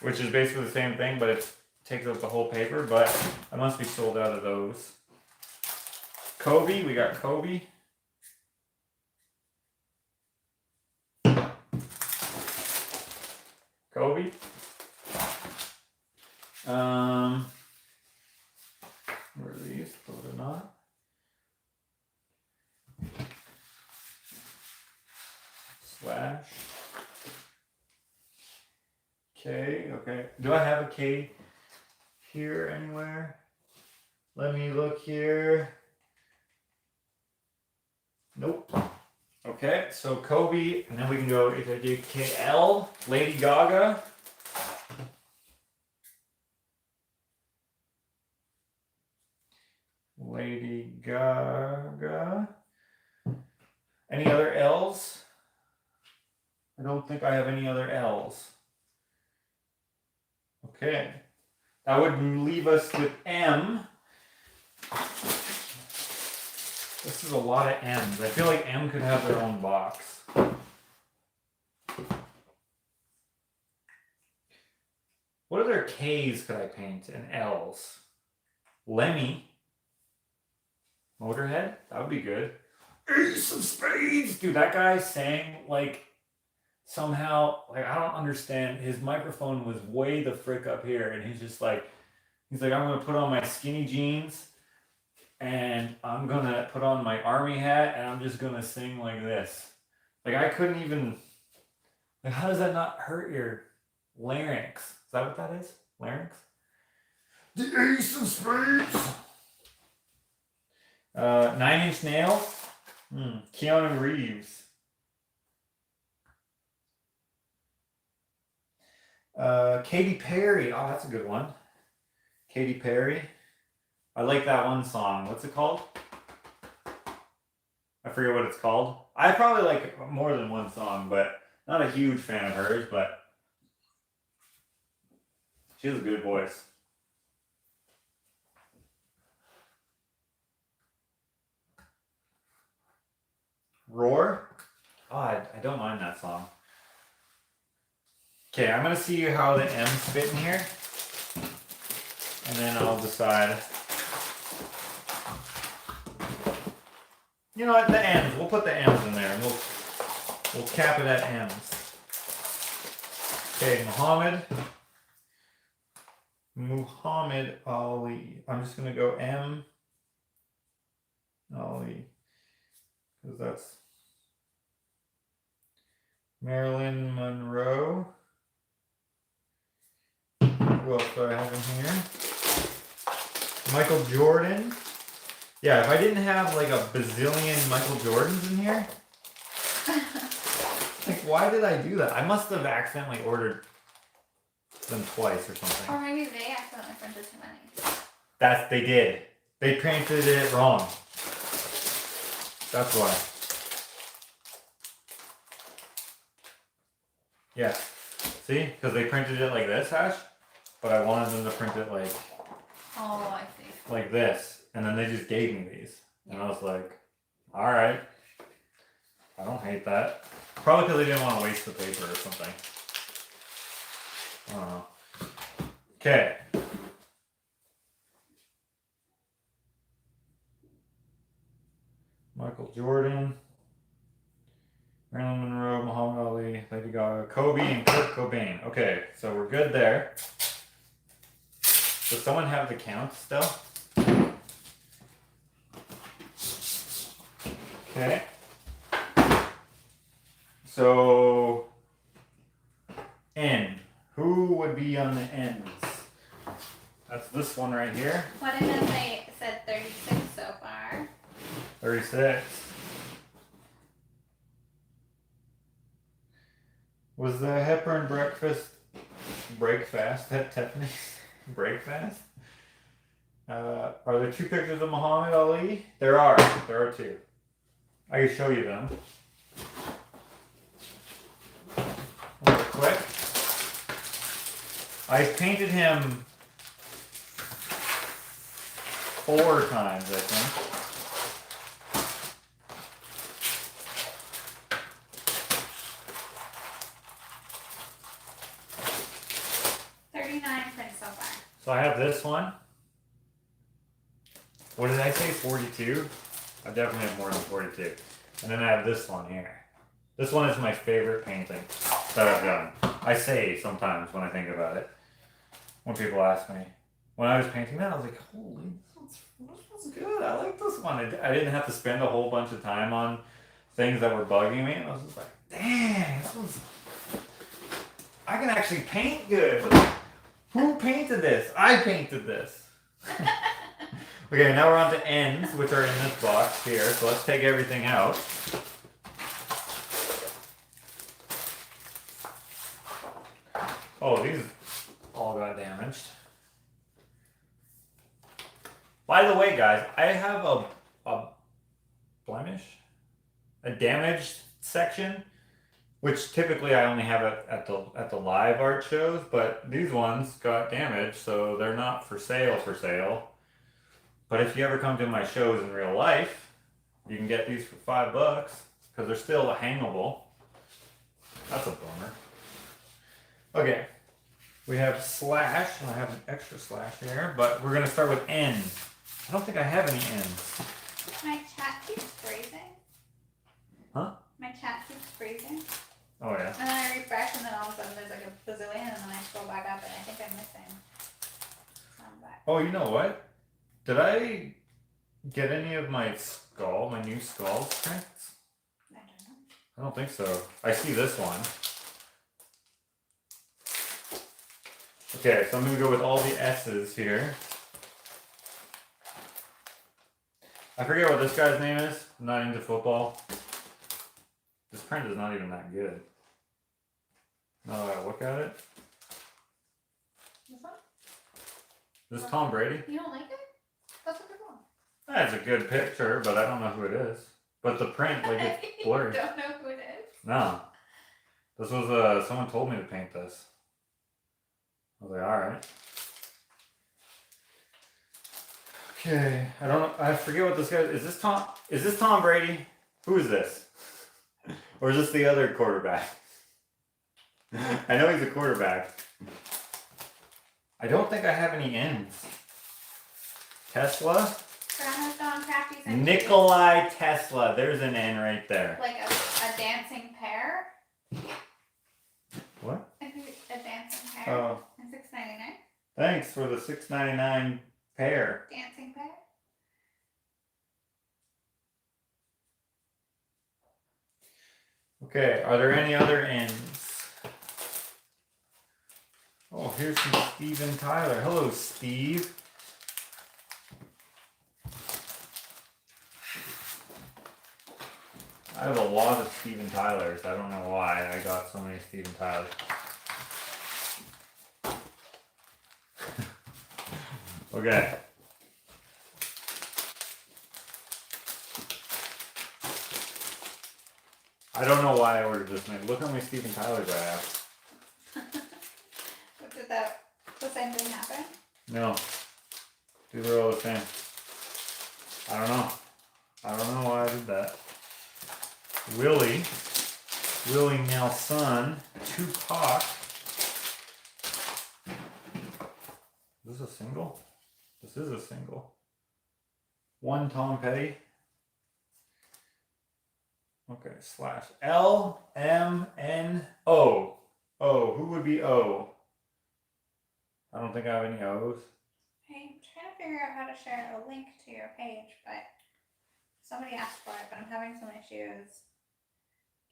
which is basically the same thing, but it takes up the whole paper, but I must be sold out of those. Kobe, we got Kobe. Kobe. Where are these? Those are not. Slash. K, okay. Do I have a K here anywhere? Let me look here. Nope. Okay, so Kobe, and then we can go if I do KL, Lady Gaga. Lady Gaga. Any other L's? I don't think I have any other L's. Okay. That would leave us with M. This is a lot of M's. I feel like M could have their own box. What other K's could I paint and L's? Lemmy. Motorhead? That would be good. Ace of Spades! Dude, that guy sang like somehow, like I don't understand. His microphone was way the frick up here and he's like, I'm gonna put on my skinny jeans and I'm gonna put on my army hat and I'm just gonna sing like this. Like I couldn't even, like how does that not hurt your larynx? Is that what that is? Larynx? The Ace of Spades! 9 Inch Nails? Keanu Reeves. Katy Perry. Oh, that's a good one. Katy Perry. I like that one song. What's it called? I forget what it's called. I probably like more than one song, but not a huge fan of hers, but she has a good voice. Roar? Oh, I don't mind that song. Okay, I'm gonna see how the M's fit in here. And then I'll decide. You know what, the M's. We'll put the M's in there and we'll cap it at M's. Okay, Muhammad Ali. I'm just gonna go M Ali. Because that's Marilyn Monroe. Who else do I have in here? Michael Jordan. Yeah, if I didn't have like a bazillion Michael Jordans in here, like why did I do that? I must have accidentally ordered them twice or something. Or maybe they accidentally printed too many. They did. They printed it wrong. That's why. Yeah. See? Because they printed it like this, Ash. But I wanted them to print it like... Oh, I see. Like this. And then they just gave me these. And I was like, alright. I don't hate that. Probably because they didn't want to waste the paper or something. I don't know. Okay. Michael Jordan. Marilyn Monroe, Muhammad Ali, Lady Gaga, Kobe, and Kurt Cobain. Okay, so we're good there. Does someone have the count still? Okay. So, N. Who would be on the ends? That's this one right here. What if they said 36 so far? 36. Was the Hepburn breakfast at Tiffany's? Breakfast? Are there two pictures of Muhammad Ali? There are two. I can show you them. Real quick. I painted him 4 times, I think. So I have this one. What did I say? 42? I definitely have more than 42. And then I have this one here. This one is my favorite painting that I've done. I say sometimes when I think about it. When people ask me. When I was painting that, I was like, holy, this one's good. I like this one. I didn't have to spend a whole bunch of time on things that were bugging me. And I was just like, dang, I can actually paint good. Who painted this? I painted this. Okay, now we're on to ends, which are in this box here. So let's take everything out. Oh, these all got damaged. By the way, guys, I have a blemish, a damaged section. Which typically I only have it at the live art shows, but these ones got damaged, so they're not for sale. But if you ever come to my shows in real life, you can get these for $5 because they're still hangable. That's a bummer. Okay, we have slash, and I have an extra slash here, but we're gonna start with N. I don't think I have any N's. My chat keeps freezing. Huh? My chat keeps freezing. Oh yeah. And then I refresh, and then all of a sudden there's like a bazillion, and then I scroll back up, and I think I'm missing. So I'm back. Oh, you know what? Did I get any of my new skull strengths? I don't know. I don't think so. I see this one. Okay, so I'm going to go with all the S's here. I forget what this guy's name is. I'm not into football. This print is not even that good. Now that I look at it. This one? Is this Tom Brady? You don't like it? That's a good one. That's a good picture, but I don't know who it is. But the print, like, it's blurry. You don't know who it is? No. This was, someone told me to paint this. I was like, alright. Okay, I don't know, I forget what this guy is. Is this Tom Brady? Who is this? Or is this the other quarterback? I know he's a quarterback. I don't think I have any N's. Tesla? Nikolai Tesla. There's an N right there. Like a dancing pear? What? A dancing pear. Oh. $6.99. Thanks for the $6.99 pear. Dancing pear. Okay, are there any other N's? Oh, here's some Steven Tyler. Hello, Steve. I have a lot of Steven Tylers. I don't know why I got so many Steven Tylers. Okay. I don't know why I ordered this many. Look how many Steven Tylers I have. Did the same thing happen? No. These are all the same. I don't know. I don't know why I did that. Willie Nelson, Tupac. Is this a single? This is a single. One Tom Petty. Okay, slash L M N O. O. Who would be O? I don't think I have any O's. I'm trying to figure out how to share a link to your page, but somebody asked for it, but I'm having some issues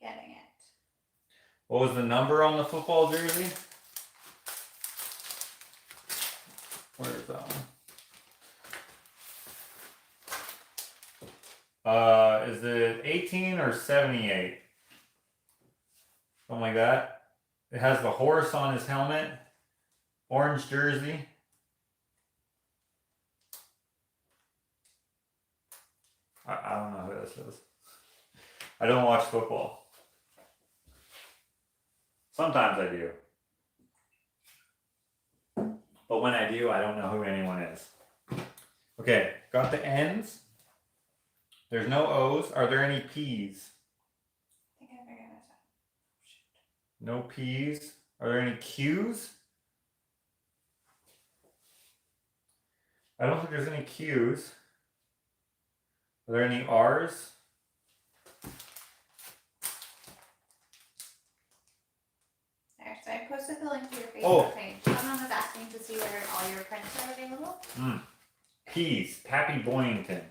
getting it. What was the number on the football jersey? Where is that one? Is it 18 or 78? Something like that. It has the horse on his helmet. Orange jersey. I don't know who this is. I don't watch football. Sometimes I do. But when I do, I don't know who anyone is. Okay, got the N's. There's no O's. Are there any P's? I think I figured this out. No P's. Are there any Q's? I don't think there's any Q's. Are there any R's? There, so I posted the link to your Facebook page. Someone was asking to see where all your prints are available. P's. Pappy Boyington.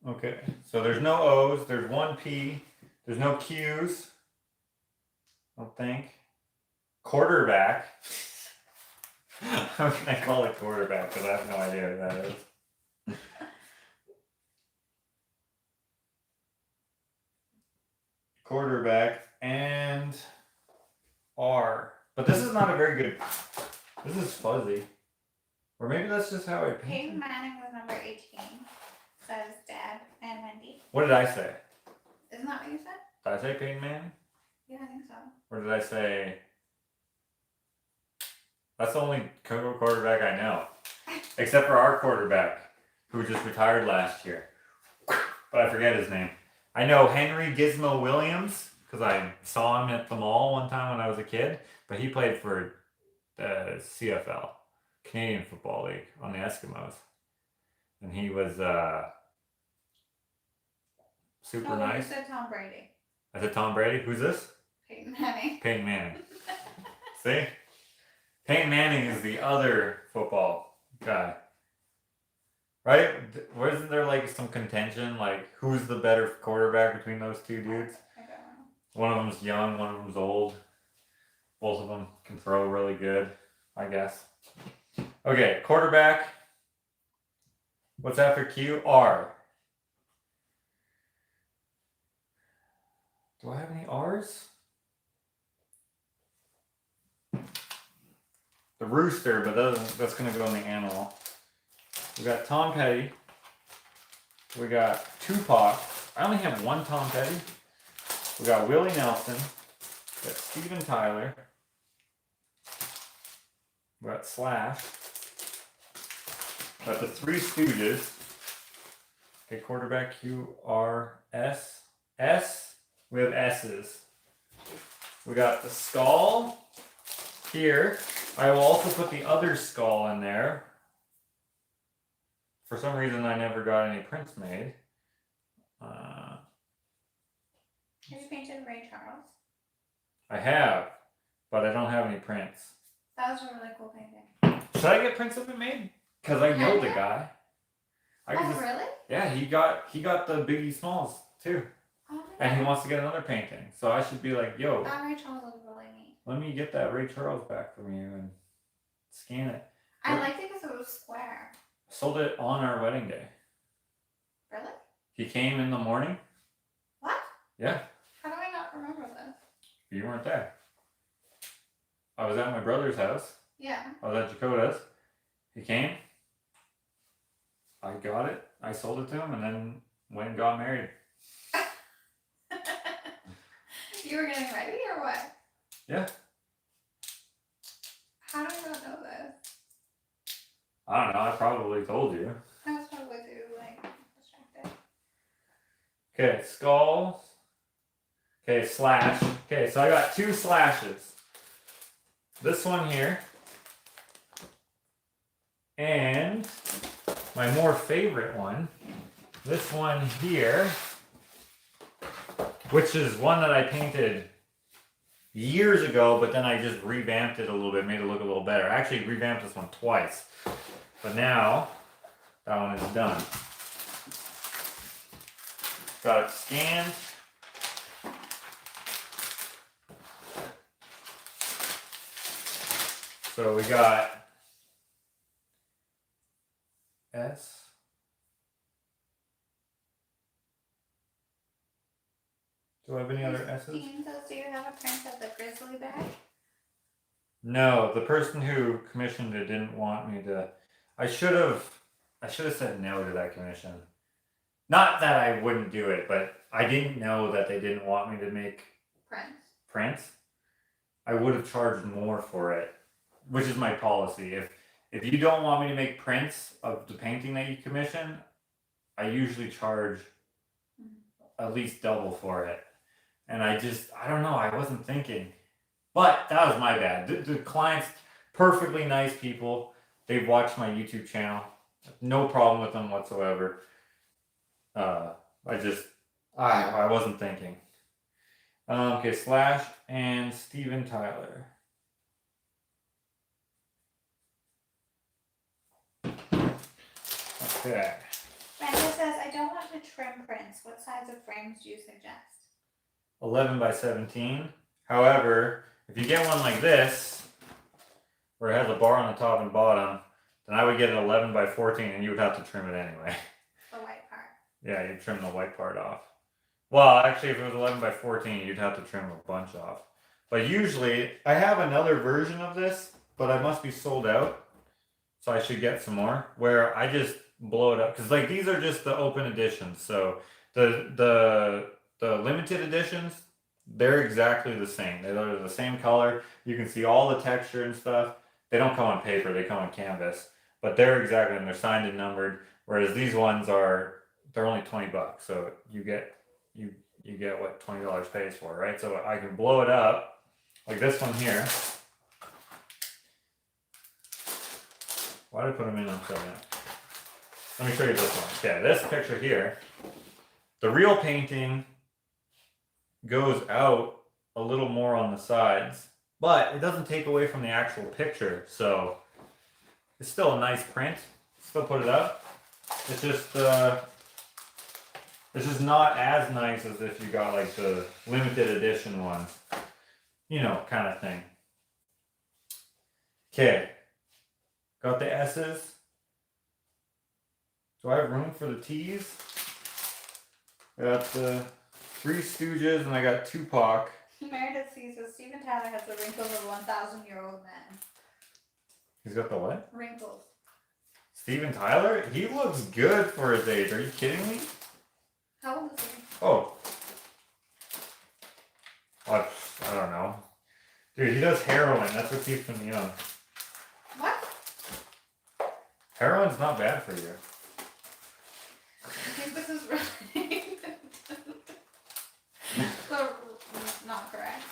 Okay, so there's no O's, there's one P, there's no Q's, I don't think. Quarterback. How can I call it quarterback? Because I have no idea who that is. Quarterback and R. But this is not a very good, this is fuzzy. Or maybe that's just how I paint. Peyton Manning was number 18. Says Dad and Wendy. What did I say? Isn't that what you said? Did I say Peyton Manning? Yeah, I think so. Or did I say... That's the only quarterback I know. Except for our quarterback, who just retired last year. But I forget his name. I know Henry Gizmo Williams, because I saw him at the mall one time when I was a kid. But he played for the CFL, Canadian Football League, on the Eskimos. And he was super nice. You said Tom Brady. I said Tom Brady. Who's this? Peyton Manning. Peyton Manning. See? Peyton Manning is the other football guy. Right? Wasn't there like some contention? Like, who's the better quarterback between those two dudes? I don't know. One of them's young, one of them's old. Both of them can throw really good, I guess. Okay, quarterback. What's after Q? R. Do I have any R's? The rooster, but that's going to go in the animal. We got Tom Petty. We got Tupac. I only have one Tom Petty. We got Willie Nelson. We got Steven Tyler. We got Slash. We got the Three Stooges. Okay, quarterback QRS. S. We have S's. We got the skull here. I will also put the other skull in there. For some reason, I never got any prints made. Have you painted Ray Charles? I have, but I don't have any prints. That was a really cool painting. Should I get prints of it made? Because I know the guy. Really? Yeah, he got the Biggie Smalls too. Oh, And he wants to get another painting. So I should be like, yo, that Ray Charles was really neat. let me get that Ray Charles back from you and scan it. I liked it because it was square. Sold it on our wedding day. Really? He came in the morning. What? Yeah. How do I not remember this? You weren't there. I was at my brother's house. Yeah. I was at Jakota's. He came. I got it. I sold it to him and then went and got married. You were getting ready or what? Yeah. How do I not know this? I don't know. I probably told you. I was probably too distracted. Okay, skulls. Okay, slash. Okay, so I got two slashes. This one here. And my more favorite one. This one here. Which is one that I painted years ago, but then I just revamped it a little bit, made it look a little better. I actually revamped this one twice. But now, that one is done. Got it scanned. So we got S. Do I have any other S's? Do you have a print of the grizzly bear? No, the person who commissioned it didn't want me to. I should have said no to that commission. Not that I wouldn't do it, but I didn't know that they didn't want me to make prints. I would have charged more for it, which is my policy. If you don't want me to make prints of the painting that you commission, I usually charge at least double for it. And I don't know, I wasn't thinking. But that was my bad. The clients, perfectly nice people. They've watched my YouTube channel. No problem with them whatsoever. I wasn't thinking. Okay, Slash and Steven Tyler. Okay. Brenda says, I don't want to trim prints. What size of frames do you suggest? 11 by 17. However, if you get one like this, where it has a bar on the top and bottom, then I would get an 11 by 14 and you would have to trim it anyway. The white part. Yeah, you'd trim the white part off. Well, actually, if it was 11 by 14, you'd have to trim a bunch off. But usually, I have another version of this, but I must be sold out. So I should get some more, where I just blow it up. Because like these are just the open editions. So the limited editions, they're exactly the same. They're the same color. You can see all the texture and stuff. They don't come on paper, they come on canvas. But they're exactly, and they're signed and numbered. Whereas these ones they're only $20. So you get what $20 pays for, right? So I can blow it up, like this one here. Why did I put them in upside down? Let me show you this one. Okay, this picture here, the real painting goes out a little more on the sides, but it doesn't take away from the actual picture. So it's still a nice print. Still put it up. It's just not as nice as if you got like the limited edition ones, kind of thing. Okay, got the S's. Do I have room for the T's? Got the Three Stooges, and I got Tupac. Meredith sees that Steven Tyler has the wrinkles of a 1,000-year-old man. He's got the what? Wrinkles. Steven Tyler? He looks good for his age. Are you kidding me? How old is he? Oh. What? I don't know. Dude, he does heroin. That's what keeps him young. What? Heroin's not bad for you. I think this is really so not correct.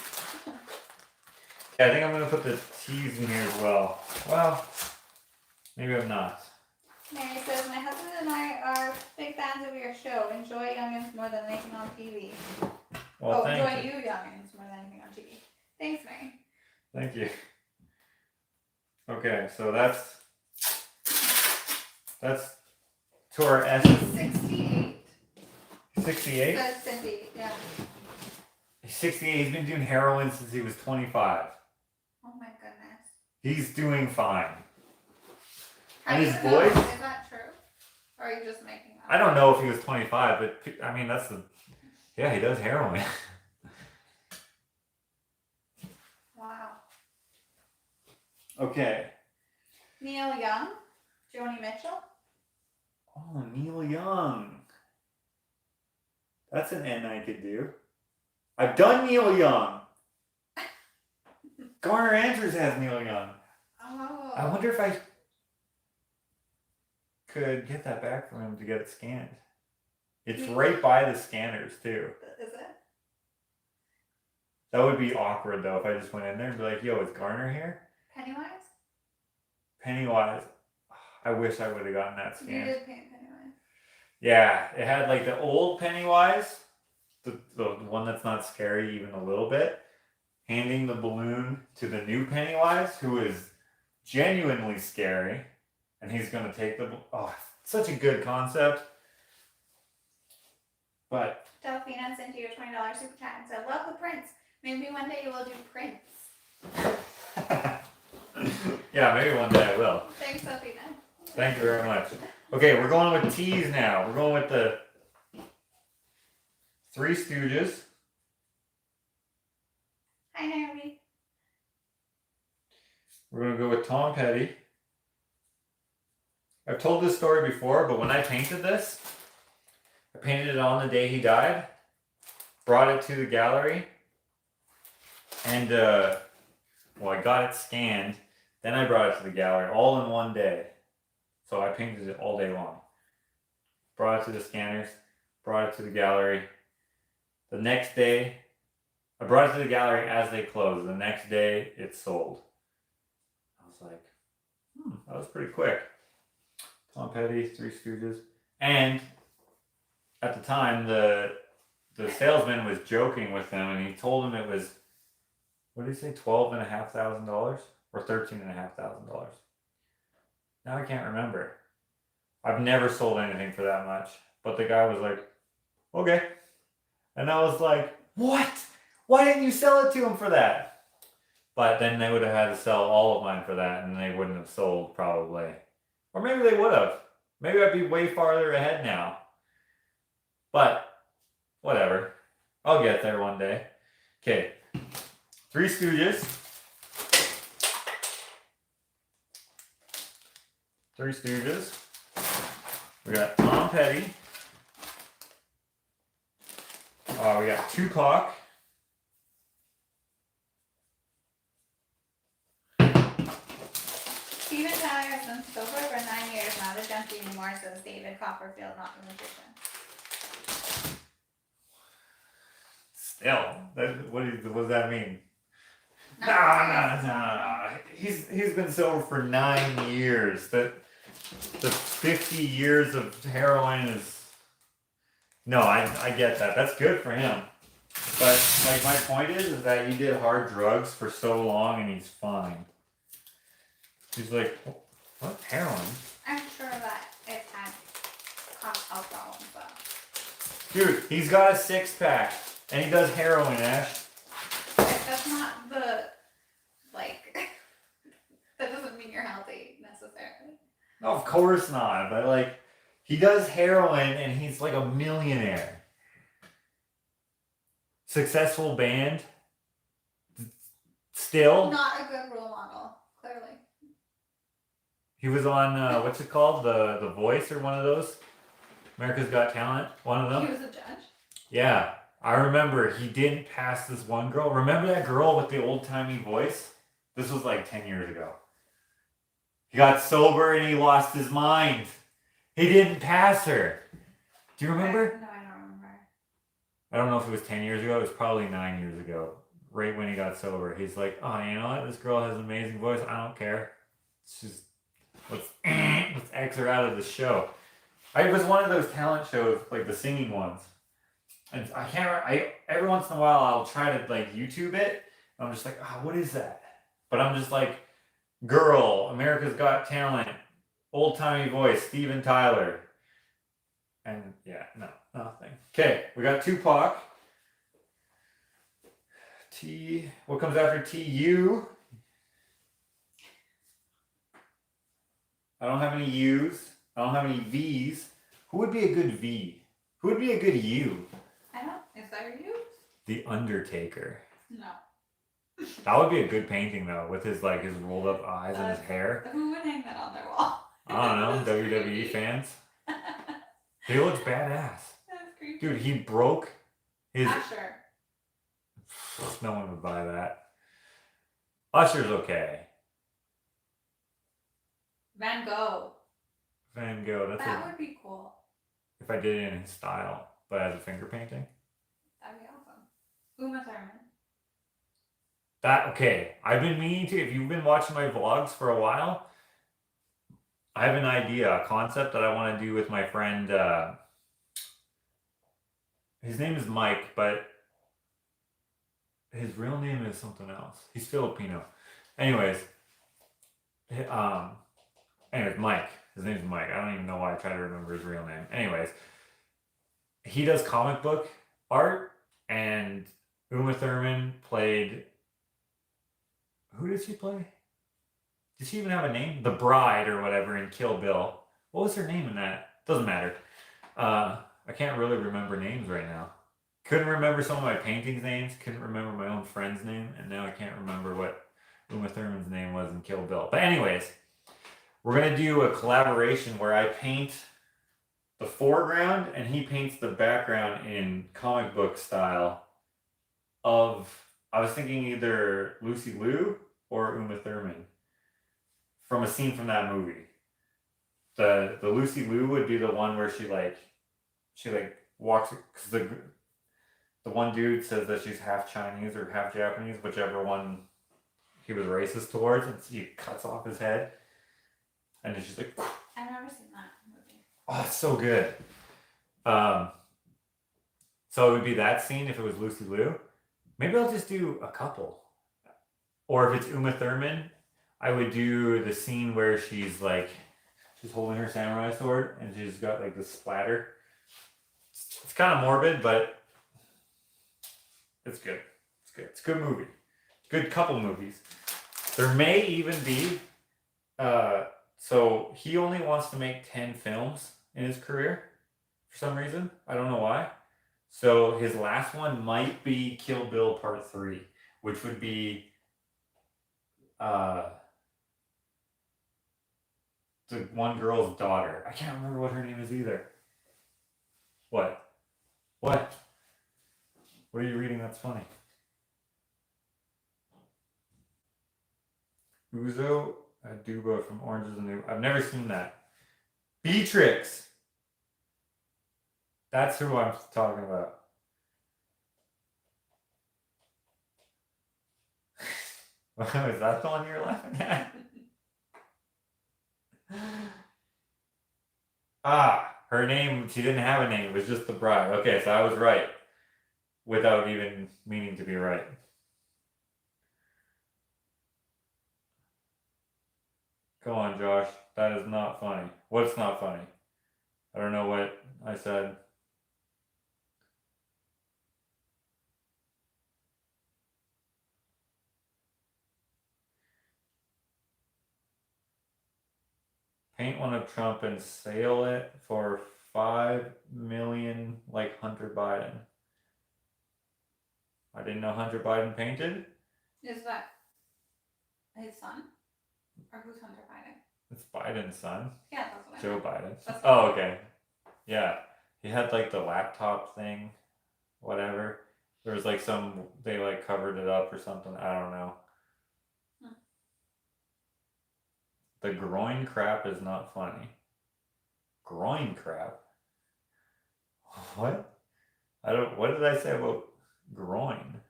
Yeah, I think I'm going to put the T's in here as well. Well, maybe I'm not. Mary says, my husband and I are big fans of your show. Enjoy Youngins more than anything on TV. Well, enjoy you Youngins more than anything on TV. Thanks, Mary. Thank you. Okay, so that's to our S. 68. 68? Says Cindy, yeah. He's 68. He's been doing heroin since he was 25. Oh my goodness. He's doing fine. How And do his you know? voice? Is that true? Or are you just making up? I don't know if he was 25, but I mean, that's the. Yeah, he does heroin. Wow. Okay. Neil Young? Joni Mitchell? Oh, Neil Young. That's an N I could do. I've done Neil Young. Garner Andrews has Neil Young. Oh. I wonder if I could get that back from him to get it scanned. It's right by the scanners too. Is it? That would be awkward though if I just went in there and be like, yo, is Garner here? Pennywise? Pennywise. I wish I would have gotten that You scanned. did paint Pennywise. Yeah, it had like the old Pennywise, the one that's not scary even a little bit, handing the balloon to the new Pennywise, who is genuinely scary, and he's going to take the... Oh, such a good concept. But... Delphina sent you a $20 super chat and said, love the Prince. Maybe one day you will do Prince. Yeah, maybe one day I will. Thanks, Delphina. Thank you very much. Okay, we're going with T's now. We're going with the Three Stooges. Hi, Naomi. We're going to go with Tom Petty. I've told this story before, but when I painted this, I painted it on the day he died, brought it to the gallery, and, well, I got it scanned, then I brought it to the gallery all in one day. So I painted it all day long. Brought it to the scanners, brought it to the gallery. The next day, I brought it to the gallery as they closed. The next day, it sold. I was like, that was pretty quick. Tom Petty, Three Stooges. And at the time, the salesman was joking with them, and he told him it was, what did he say, $12,500 or $13,500? Now I can't remember. I've never sold anything for that much. But the guy was like, okay. And I was like, what? Why didn't you sell it to him for that? But then they would have had to sell all of mine for that, and they wouldn't have sold probably. Or maybe they would have. Maybe I'd be way farther ahead now. But whatever. I'll get there one day. Okay. Three Stooges. Three Stooges. We got Tom Petty. We got Tupac. Steven Tyler has been sober for 9 years now. The junkie anymore, says David Copperfield, not the magician. Still, what does that mean? No. He's been sober for 9 years. The 50 years of heroin is... No, I get that. That's good for him. But like my point is that he did hard drugs for so long and he's fine. He's like, what heroin? I'm sure that it had caused health problems, though. Dude, he's got a 6-pack and he does heroin, Ash. That's not the, like, that doesn't mean you're healthy, necessarily. No, of course not. But like, he does heroin and he's like a millionaire. successful band. Still. Not a good role model, clearly. He was on, what's it called? The Voice or one of those? America's Got Talent? One of them? He was a judge? Yeah. I remember he didn't pass this one girl. Remember that girl with the old-timey voice? This was like 10 years ago. He got sober and he lost his mind. He didn't pass her. Do you remember? No, I don't remember. I don't know if it was 10 years ago. It was probably 9 years ago. Right when he got sober. He's like, oh, you know what? This girl has an amazing voice. I don't care. It's just, let's X her out of the show. It was one of those talent shows, like the singing ones. And every once in a while I'll try to like YouTube it. And I'm just like, oh, what is that? But I'm just like, girl, America's Got Talent, old-timey voice, Steven Tyler. And yeah, no, nothing. Okay, we got Tupac. What comes after TU? I don't have any U's. I don't have any V's. Who would be a good V? Who would be a good U? Is that you? The Undertaker. No. That would be a good painting though, with his rolled up eyes and his hair. Who would hang that on their wall? I don't know, WWE fans. He looks badass. That's creepy. Dude, he broke his... Usher. No one would buy that. Usher's okay. Van Gogh. Van Gogh, That would be cool. if I did it in his style, but as a finger painting. That'd be awesome. Uma Thurman. Okay, I've been meaning to, if you've been watching my vlogs for a while, I have an idea, a concept that I want to do with my friend, his name is Mike, but his real name is something else. He's Filipino. Anyways, Mike. His name's Mike. I don't even know why I try to remember his real name. Anyways, he does comic book art, and Uma Thurman played... Who did she play? Did she even have a name? The Bride or whatever in Kill Bill. What was her name in that? Doesn't matter. I can't really remember names right now. Couldn't remember some of my paintings' names. Couldn't remember my own friend's name. And now I can't remember what Uma Thurman's name was in Kill Bill. But anyways, we're going to do a collaboration where I paint the foreground and he paints the background in comic book style of... I was thinking either Lucy Liu or Uma Thurman from a scene from that movie. The Lucy Liu would be the one where she walks, because the one dude says that she's half Chinese or half Japanese, whichever one he was racist towards, and he cuts off his head, and it's just like... I've never seen that movie. Oh, it's so good. So it would be that scene if it was Lucy Liu. Maybe I'll just do a couple. Or if it's Uma Thurman, I would do the scene where she's holding her samurai sword and she's got like this splatter. It's kind of morbid, but it's good. It's good. It's a good movie. Good couple movies. There may even be, so he only wants to make 10 films in his career for some reason. I don't know why. So his last one might be Kill Bill Part 3, which would be the one girl's daughter. I can't remember what her name is either. What? What? What are you reading that's funny? Uzo Aduba from Orange is the New... I've never seen that. Beatrix! That's who I'm talking about. Is that the one you're laughing at? Her name, she didn't have a name. It was just the Bride. Okay, so I was right. Without even meaning to be right. Come on, Josh. That is not funny. What's not funny? I don't know what I said. Paint one of Trump and sale it for $5 million like Hunter Biden. I didn't know Hunter Biden painted. Is that his son? Or who's Hunter Biden? It's Biden's son. Yeah, that's what I Joe meant. Biden. That's Oh, okay. Yeah. He had like the laptop thing, whatever. There was like they like covered it up or something. I don't know. The groin crap is not funny. Groin crap? What? What did I say about groin?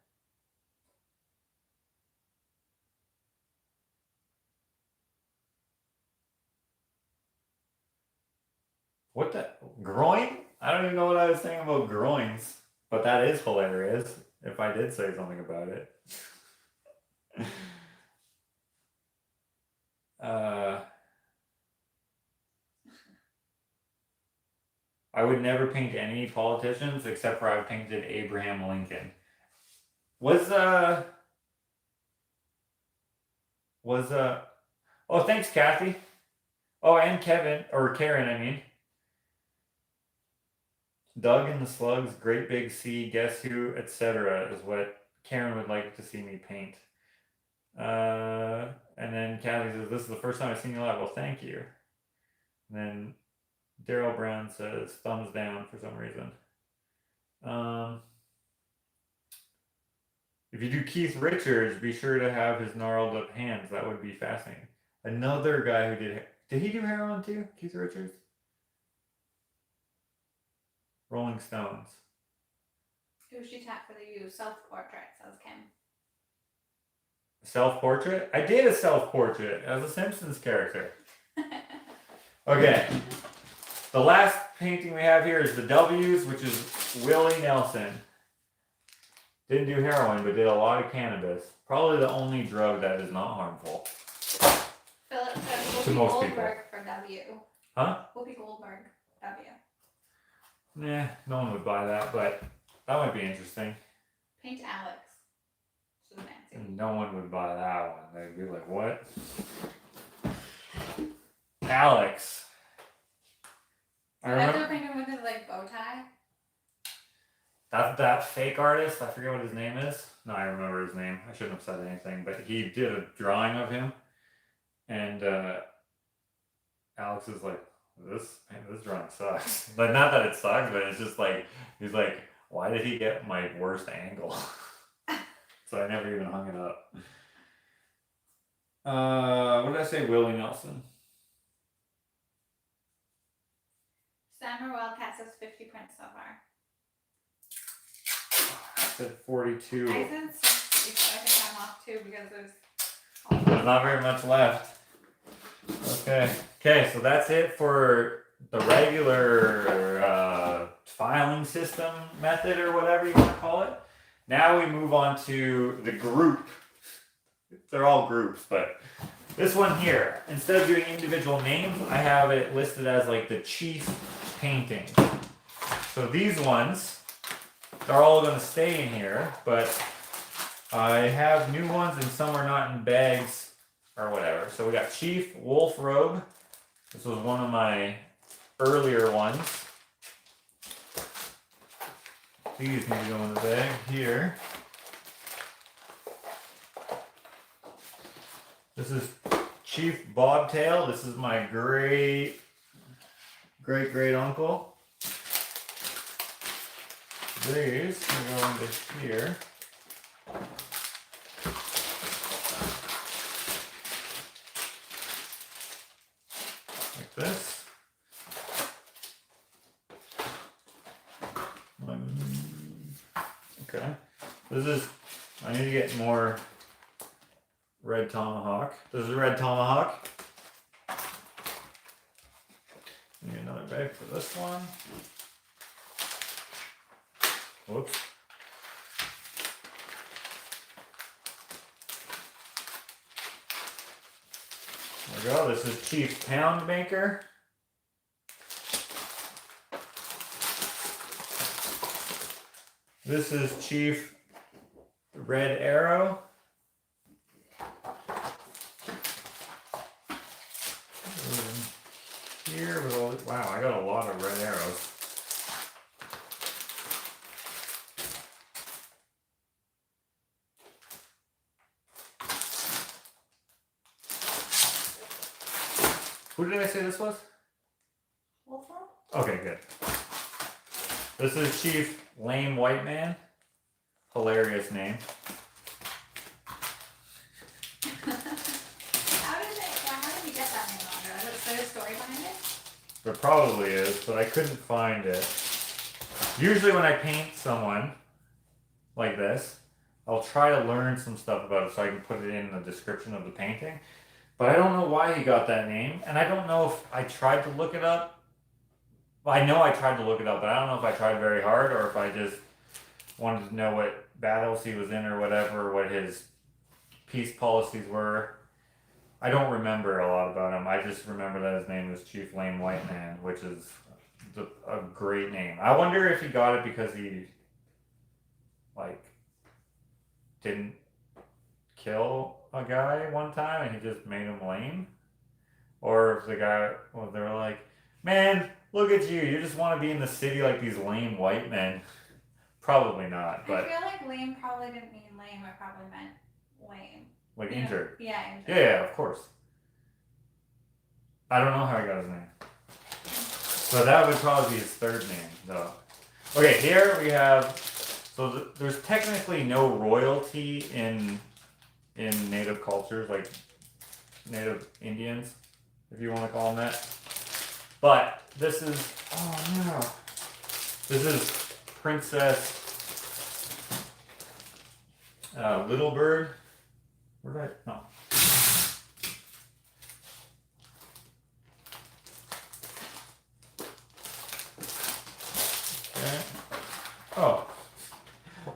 What the? Groin? I don't even know what I was saying about groins. But that is hilarious if I did say something about it. I would never paint any politicians except for I've painted Abraham Lincoln. Oh, thanks, Kathy. Oh, and Kevin, or Karen, I mean. Doug and the Slugs, Great Big Sea, Guess Who, etc. is what Karen would like to see me paint. And then Kathy says, this is the first time I've seen you live. Well, thank you. And then Daryl Brown says, thumbs down for some reason. If you do Keith Richards, be sure to have his gnarled up hands. That would be fascinating. Another guy who did he do heroin too? Keith Richards? Rolling Stones. Who should tap for the self-portrait, says Kim. Self-portrait? I did a self-portrait as a Simpsons character. Okay. The last painting we have here is the W's, which is Willie Nelson. Didn't do heroin, but did a lot of cannabis. Probably the only drug that is not harmful. Philip says To Whoopi most Goldberg for W. Huh? Whoopi Goldberg, W. Nah, no one would buy that, but that might be interesting. Paint Alex. She's Nancy. No one would buy that one. They'd be like, what? Alex. I I remember have to paint him with his like bow tie. that fake artist, I forget what his name is. No, I remember his name. I shouldn't have said anything, but he did a drawing of him, and Alex is like, this drawing sucks. But not that it sucks, but it's just like, he's like, why did he get my worst angle? So I never even hung it up. What did I say? Willie Nelson. Summer Wildcat says 50 prints so far. I said 42. I said 60, so I think I'm off too because There's not very much left. Okay, so that's it for the regular filing system method or whatever you want to call it. Now we move on to the group. They're all groups, but this one here, instead of doing individual names, I have it listed as like the chief painting. So these ones, they're all going to stay in here, but I have new ones and some are not in bags or whatever. So we got Chief Wolf Robe. This was one of my earlier ones. These need to go in the bag here. This is Chief Bobtail. This is my great uncle. These can go into here. Like this. Okay. I need to get more red tomahawk. This is red tomahawk. Need another bag for this one. Whoops. There we go. This is Chief Pound Maker. This is Chief Red Arrow. Here with all this, wow, I got a lot of red arrows. Who did I say this was? Wolfram? Okay, good. This is Chief Lame White Man. Hilarious name. How did you get that name on there? Is there a story behind it? There probably is, but I couldn't find it. Usually when I paint someone like this, I'll try to learn some stuff about it so I can put it in the description of the painting. But I don't know why he got that name, and I don't know if I tried to look it up. Well, I know I tried to look it up, but I don't know if I tried very hard or if I just wanted to know what battles he was in or whatever, what his peace policies were. I don't remember a lot about him. I just remember that his name was Chief Lame White Man, which is a great name. I wonder if he got it because he, like, didn't kill a guy one time and he just made him lame. Or if the guy, well, they were like, man, look at you. You just want to be in the city like these lame white men. Probably not, but. I feel like lame probably didn't mean lame. It probably meant lame. Like injured. Yeah, injured. Yeah, of course. I don't know how he got his name. So that would probably be his third name, though. Okay, here we have. So there's technically no royalty in native cultures, like native Indians, if you want to call them that. But this is, oh no, this is Princess Little Bird. Where did I? No. Okay. Oh,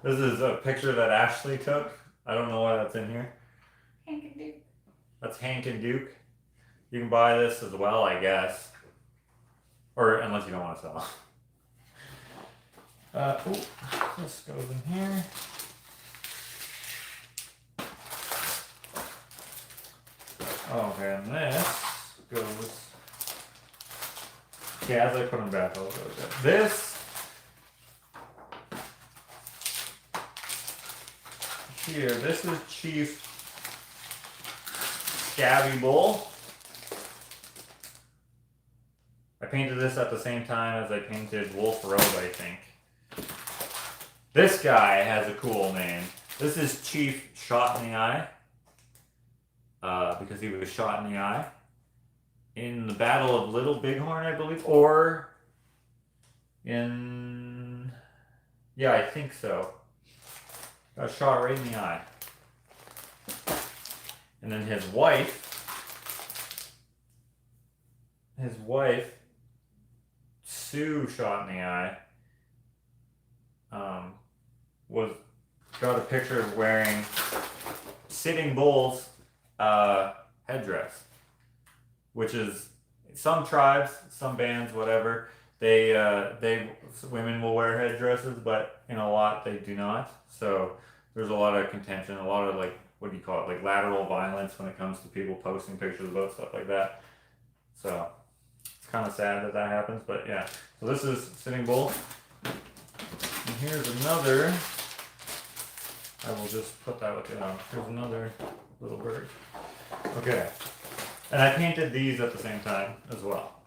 this is a picture that Ashley took. I don't know why that's in here. Hank and Duke. That's Hank and Duke. You can buy this as well, I guess. Or unless you don't want to sell. This goes in here. Okay, and this goes. Yeah, as I put them back, I'll go with that. This here, this is Chief Scabby Bull. I painted this at the same time as I painted Wolf Road, I think. This guy has a cool name. This is Chief Shot in the Eye. Because he was shot in the eye. In the Battle of Little Bighorn, I believe. Or in... Yeah, I think so. Got shot right in the eye. And then his wife... Sue, shot in the eye, got a picture of wearing Sitting Bull's headdress, which is some tribes, some bands, whatever. Women will wear headdresses, but in a lot they do not. So there's a lot of contention, a lot of like, what do you call it, like lateral violence when it comes to people posting pictures about stuff like that. So it's kind of sad that that happens, but yeah. So this is Sitting Bull. And here's another. I will just put that with you now. Here's another little bird. Okay. And I painted these at the same time as well.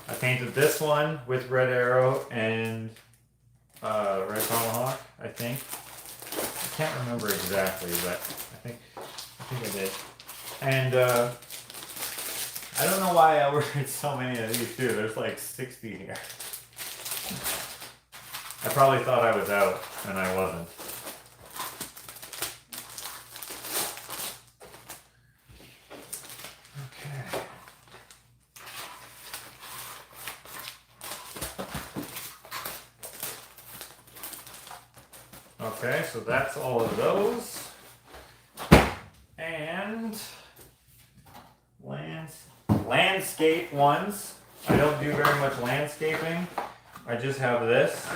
I painted this one with red arrow and red tomahawk, I think. I can't remember exactly, but I think I did. And I don't know why I ordered so many of these too. There's like 60 here. I probably thought I was out, and I wasn't. Okay. Okay, so that's all of those. And landscape ones. I don't do very much landscaping. I just have this.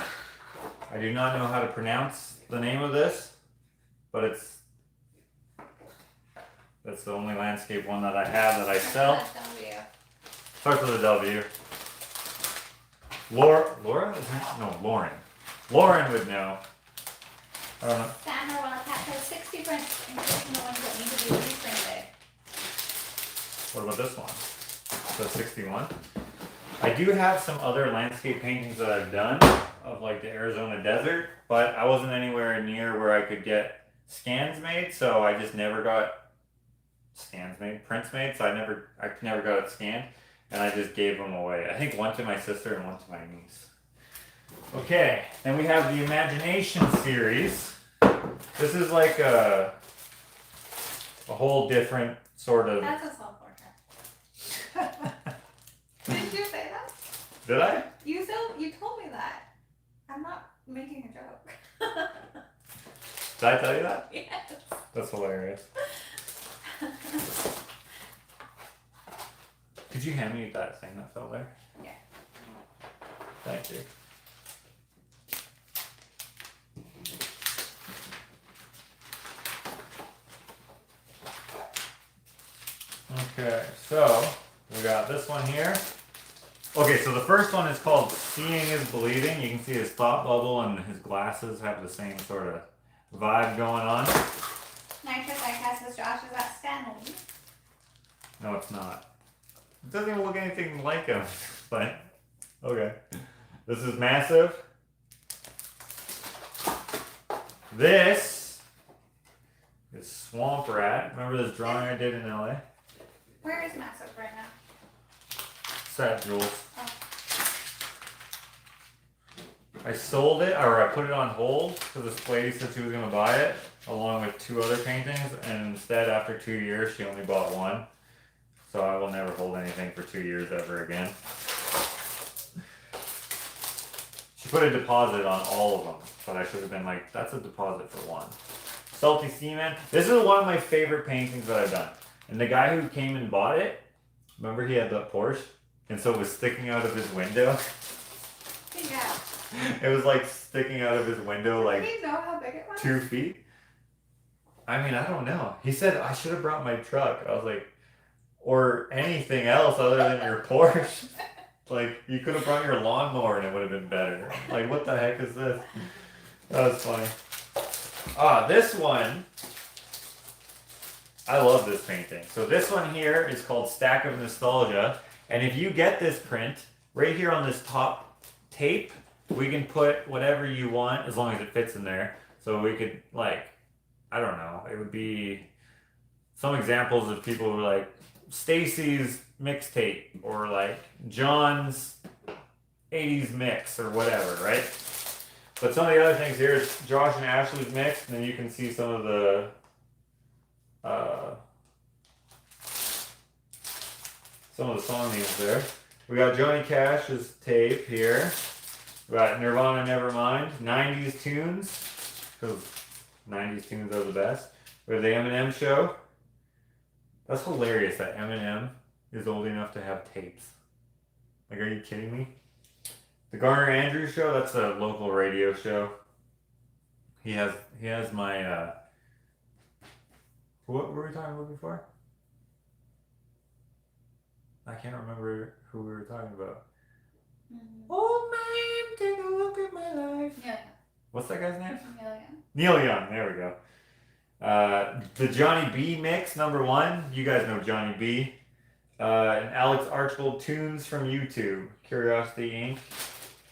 I do not know how to pronounce the name of this, but that's the only landscape one that I have that I sell. Starts with a W. Laura? No, Lauren. Lauren would know. I don't know. Sandra Wildcat has 60 prints, including the ones that need to be reprinted. What about this one? So 61. I do have some other landscape paintings that I've done of like the Arizona desert, but I wasn't anywhere near where I could get scans made, so I just never got prints made, so I never got it scanned, and I just gave them away. I think one to my sister and one to my niece. Okay, then we have the Imagination series. This is like a whole different sort of... That's a self-portrait. Didn't you say that? Did I? You told me that. I'm not making a joke. Did I tell you that? Yes. That's hilarious. Could you hand me that thing that fell there? Yeah. Thank you. Okay, so we got this one here. Okay, so the first one is called Seeing is Believing. You can see his thought bubble and his glasses have the same sort of vibe going on. Nitrous Icast says Josh is at STONY. No, it's not. It doesn't even look anything like him, but okay. This is massive. This is Swamp Rat. Remember this drawing I did in LA? Where is Massive right now? Sad Jules. Oh. I sold it, or I put it on hold because this lady said she was going to buy it along with 2 other paintings, and instead after 2 years she only bought 1. So I will never hold anything for 2 years ever again. She put a deposit on all of them, but I should have been like, that's a deposit for 1. Salty Seaman. This is one of my favorite paintings that I've done. And the guy who came and bought it, remember he had that Porsche? And so it was sticking out of his window. Yeah. It was like sticking out of his window like Do you know how big it was? 2 feet. I mean, I don't know. He said I should have brought my truck. I was like, or anything else other than your Porsche. Like, you could have brought your lawnmower and it would have been better. Like, what the heck is this? That was funny. Ah, this one. I love this painting. So this one here is called Stack of Nostalgia. And if you get this print, right here on this top tape, we can put whatever you want as long as it fits in there. So we could, like, I don't know, it would be some examples of people who are like Stacy's mixtape or like John's 80s mix or whatever, right? But some of the other things here is Josh and Ashley's mix, and then you can see some of the song names there. We got Johnny Cash's tape here. We got Nirvana Nevermind, 90s tunes, because 90s tunes are the best. We have the Eminem Show. That's hilarious that Eminem is old enough to have tapes. Like, are you kidding me? The Garner Andrews Show, that's a local radio show. He has my, what were we talking about before? I can't remember who we were talking about. Mm-hmm. Old man, take a look at my life. Yeah. What's that guy's name? Yeah. Neil Young, there we go. The Johnny B mix, #1. You guys know Johnny B. And Alex Archibald tunes from YouTube. Curiosity Inc.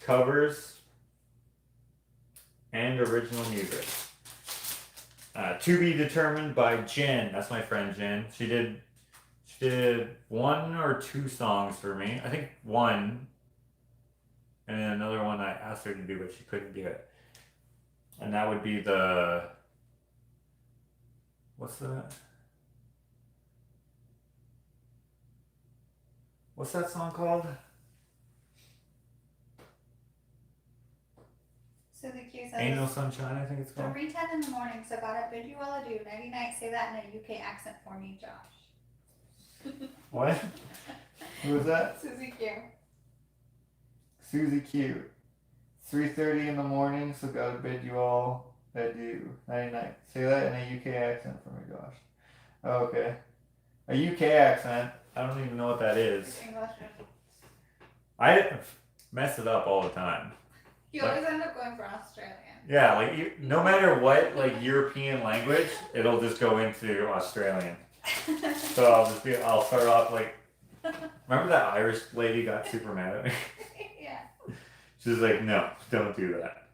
Covers. And original music. To be determined by Jen. That's my friend Jen. She did 1 or 2 songs for me. I think 1. And then another one I asked her to do, but she couldn't do it. And that would be the... What's that song called? Susie Q says, Ain't No Sunshine, I think it's called. 3:10 in the morning, so gotta bid you all adieu. Nighty night, say that in a UK accent for me, Josh. What? Who was that? Susie Q. Susie Q. 3:30 in the morning, so gotta bid you all adieu. Nighty night. Say that in a UK accent for me, Josh. Oh, okay. A UK accent. I don't even know what that is. English. I mess it up all the time. You always end up going for Australian. Yeah, like no matter what, like European language, it'll just go into Australian. So I'll start off like, remember that Irish lady got super mad at me? Yeah. She was like, no, don't do that.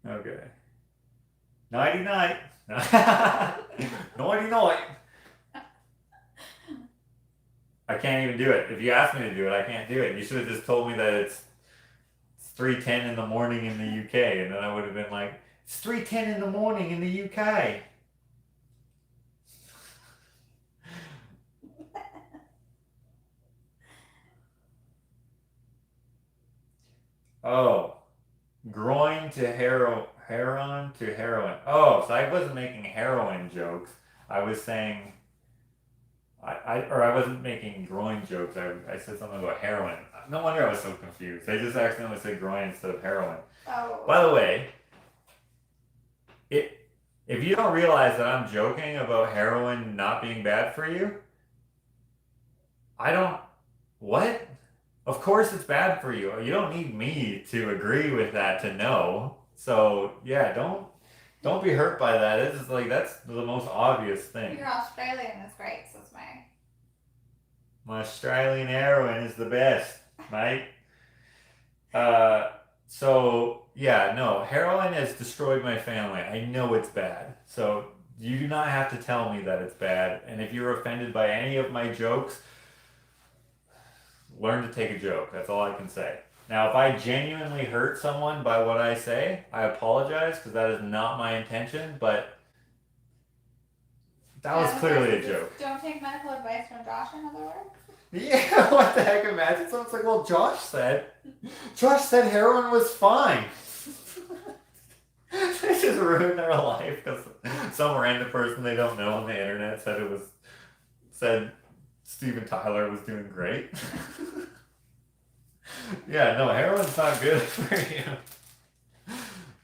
Okay. Nighty night. Nighty night. I can't even do it. If you ask me to do it, I can't do it. You should have just told me that it's 3:10 in the morning in the UK, and then I would have been like, it's 3:10 in the morning in the UK. Oh, groin to heroin to heroin. Oh, so I wasn't making heroin jokes. I was saying, I wasn't making groin jokes. I said something about heroin. No wonder I was so confused. I just accidentally said groin instead of heroin. Oh. By the way, if you don't realize that I'm joking about heroin not being bad for you, I don't. What? Of course it's bad for you. You don't need me to agree with that to know. So yeah, don't be hurt by that. It's just like that's the most obvious thing. You're Australian, that's great. So it's My Australian heroin is the best, mate. So yeah, no, heroin has destroyed my family. I know it's bad. So you do not have to tell me that it's bad. And if you're offended by any of my jokes, learn to take a joke. That's all I can say. Now, if I genuinely hurt someone by what I say, I apologize because that is not my intention, but that was clearly a joke. Don't take medical advice from Josh, in other words? Yeah, what the heck? Imagine someone's like, well, Josh said heroin was fine. They just ruined their life because some random person they don't know on the internet said Steven Tyler was doing great. Yeah, no, heroin's not good for you.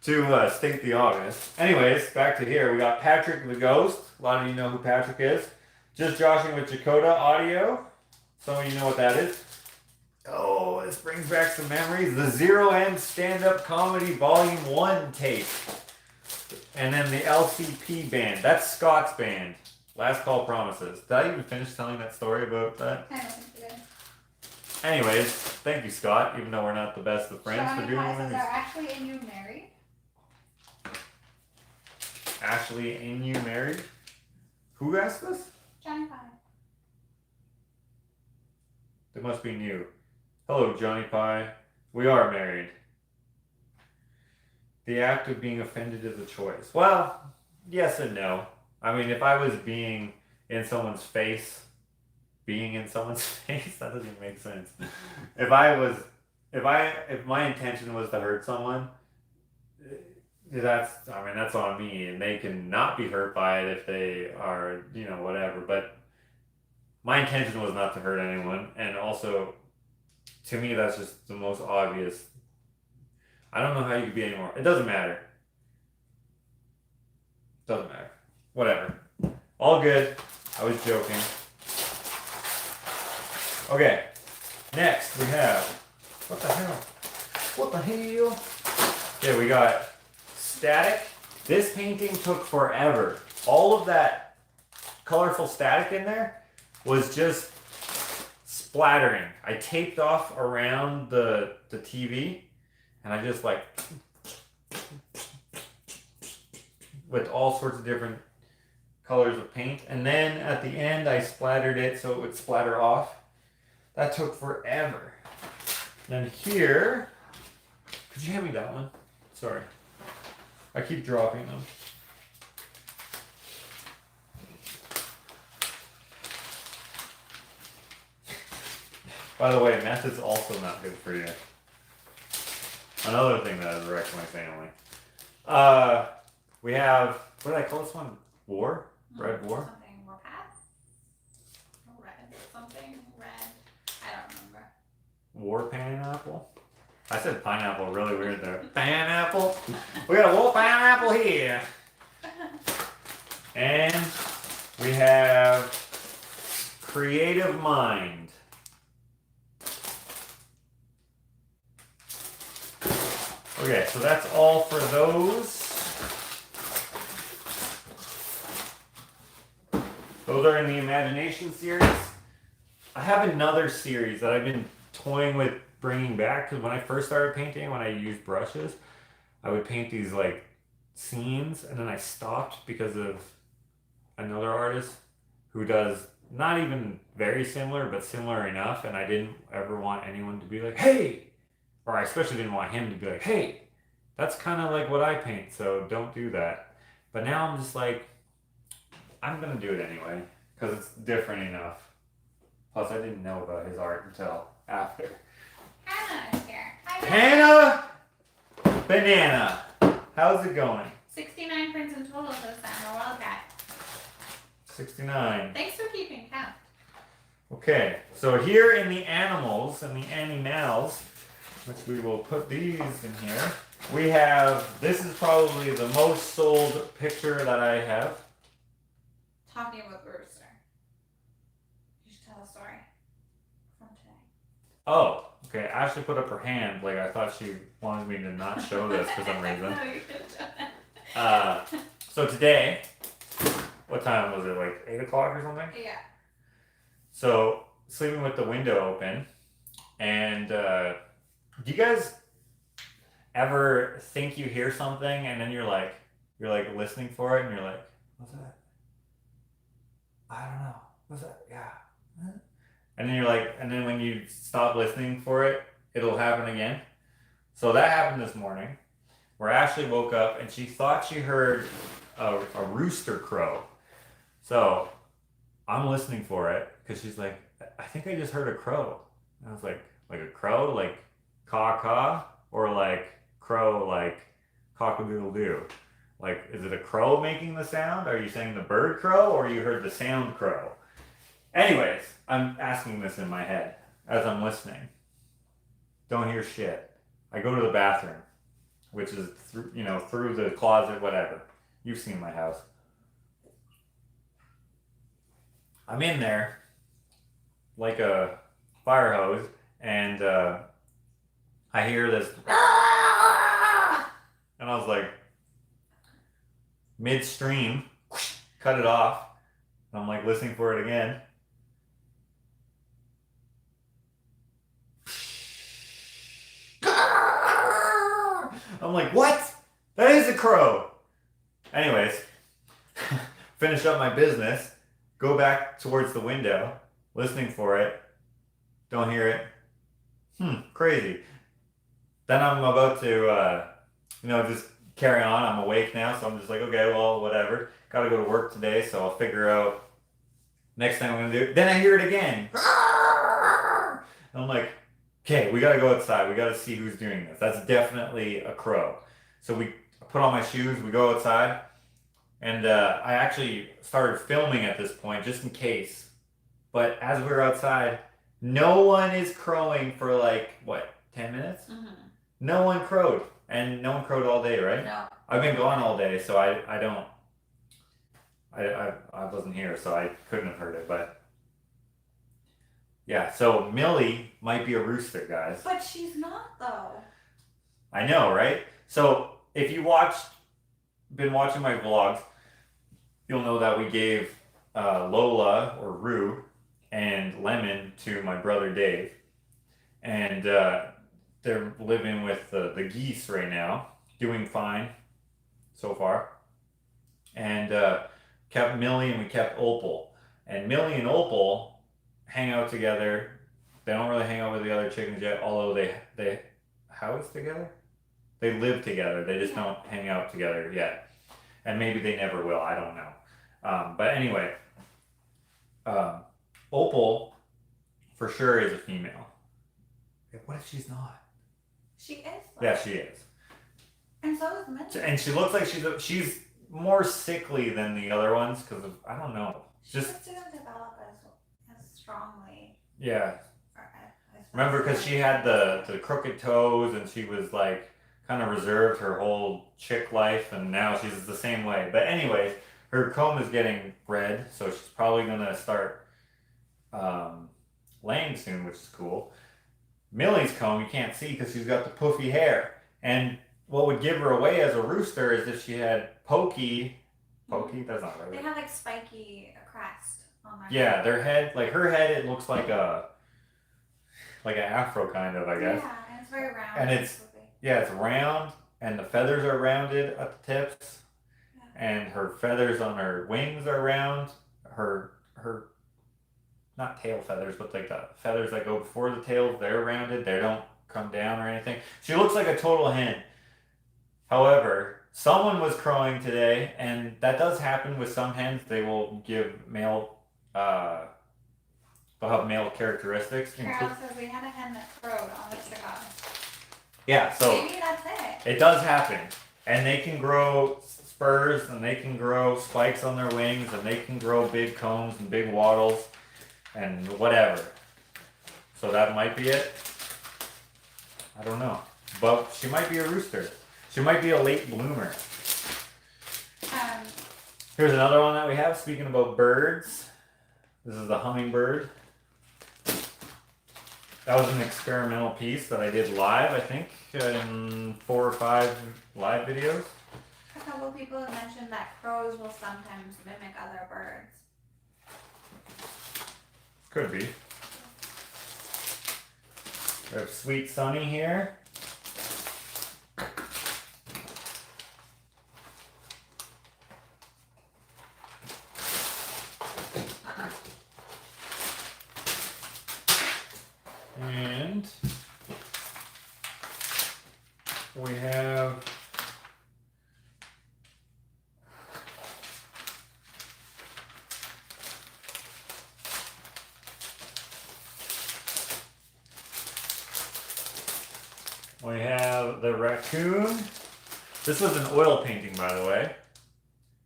To state the obvious. Anyways, back to here. We got Patrick the Ghost. A lot of you know who Patrick is. Just joshing with Dakota audio. Some of you know what that is. Oh, this brings back some memories. The Zero End Stand-Up Comedy Volume 1 tape. And then the LCP band. That's Scott's band. Last Call Promises. Did I even finish telling that story about that? I don't think you did. Anyways, thank you, Scott, even though we're not the best of friends for doing one of Are these. Ashley and you married? Ashley and you married? Who asked this? Johnny Pie. It must be new. Hello, Johnny Pie. We are married. The act of being offended is a choice. Well, yes and no. I mean, if I was being in someone's face, that doesn't even make sense. If my intention was to hurt someone, that's on me, and they can not be hurt by it if they are, whatever. But my intention was not to hurt anyone, and also, to me, that's just the most obvious. I don't know how you could be anymore. It doesn't matter. Doesn't matter. Whatever. All good. I was joking. Okay. Next we have, what the hell? Okay, we got static. This painting took forever. All of that colorful static in there was just splattering. I taped off around the TV, and I just like with all sorts of different colors of paint, and then at the end I splattered it so it would splatter off. That took forever. Then here, could you hand me that one? Sorry, I keep dropping them. By the way, meth is also not good for you. Another thing that has wrecked my family. We have, what did I call this one? War? Red War? Something more pass? Red. Something red. I don't remember. War pineapple? I said pineapple really weird there. Pineapple? We got a war pineapple here. And we have Creative Mind. Okay, so that's all for those. Those are in the imagination series. I have another series that I've been toying with bringing back because when I first started painting, when I used brushes, I would paint these like scenes and then I stopped because of another artist who does not even very similar but similar enough, and I didn't ever want anyone to be like, hey, or I especially didn't want him to be like, hey, that's kind of like what I paint, so don't do that. But now I'm just like, I'm gonna do it anyway because it's different enough. Plus I didn't know about his art until after. Hannah is here. Hi, Hannah Banana, how's it going? 69 prints in total this time. Well, okay. 69. Thanks for keeping count. Okay, so here in the animals and the animals, which we will put these in here, we have, this is probably the most sold picture that I have. Talking about the rooster. You should tell a story from today. Oh, okay, Ashley put up her hand like I thought she wanted me to not show this for some reason. No, you could have shown it. So today, what time was it, like 8 o'clock or something? Yeah. So, sleeping with the window open, and do you guys ever think you hear something and then you're like listening for it and you're like, what's that? I don't know. What's that? Yeah. And then you're like, and then when you stop listening for it, it'll happen again. So that happened this morning where Ashley woke up and she thought she heard a rooster crow. So I'm listening for it because she's like, I think I just heard a crow. And I was like a crow, like caw-caw, or like crow, like cock-a-doodle-doo? Like, is it a crow making the sound? Are you saying the bird crow, or you heard the sound crow? Anyways, I'm asking this in my head as I'm listening. Don't hear shit. I go to the bathroom, which is through the closet, whatever. You've seen my house. I'm in there like a fire hose, and I hear this, and I was like, midstream, cut it off, and I'm like listening for it again. I'm like, what? That is a crow. Anyways, finish up my business, go back towards the window, listening for it, don't hear it. Crazy. Then I'm about to, just carry on. I'm awake now, so I'm just like, okay, well, whatever. Gotta go to work today, so I'll figure out next time I'm gonna do it. Then I hear it again. I'm like, okay, we gotta go outside. We gotta see who's doing this. That's definitely a crow. So we put on my shoes, we go outside, and I actually started filming at this point just in case. But as we were outside, no one is crowing for like, what, 10 minutes? Mm-hmm. No one crowed. And no one crowed all day, right? No. I've been gone all day, so I wasn't here, so I couldn't have heard it, but yeah, so Millie might be a rooster, guys. But she's not, though. I know, right? So if you been watching my vlogs, you'll know that we gave Lola, or Rue, and Lemon to my brother Dave. And they're living with the geese right now, doing fine so far. And kept Millie and we kept Opal. And Millie and Opal hang out together. They don't really hang out with the other chickens yet, although they house together? They live together. They just don't hang out together yet. And maybe they never will. I don't know. But anyway, Opal for sure is a female. What if she's not? She is, though. Yeah, she is. And so is Millie. And she looks like she's more sickly than the other ones because of, I don't know. She just didn't develop as strongly. Yeah. Remember, because she had the crooked toes and she was like kind of reserved her whole chick life, and now she's the same way. But anyways, her comb is getting red, so she's probably gonna start laying soon, which is cool. Millie's comb you can't see because she's got the poofy hair, and what would give her away as a rooster is if she had Pokey Pokey? That's not right. They have like spiky crest on their Yeah, their head, like her head, it looks like an afro kind of, I guess. Yeah, and it's very round. And it's round, and the feathers are rounded at the tips, and her feathers on her wings are round. Her not tail feathers, but like the feathers that go before the tail, they're rounded. They don't come down or anything. She looks like a total hen. However, someone was crowing today, and that does happen with some hens. They will give male, they'll have male characteristics. Carol says we had a hen that crowed on Instagram. Yeah, so maybe that's it. It does happen, and they can grow spurs, and they can grow spikes on their wings, and they can grow big combs and big wattles, and whatever. So that might be it. I don't know, but she might be a rooster. She might be a late bloomer. Here's another one that we have. Speaking about birds, this is the hummingbird. That was an experimental piece that I did live, I think, in 4 or 5 live videos. A couple of people have mentioned that crows will sometimes mimic other birds. Could be. We have Sweet Sunny here. And we have the raccoon. This was an oil painting, by the way.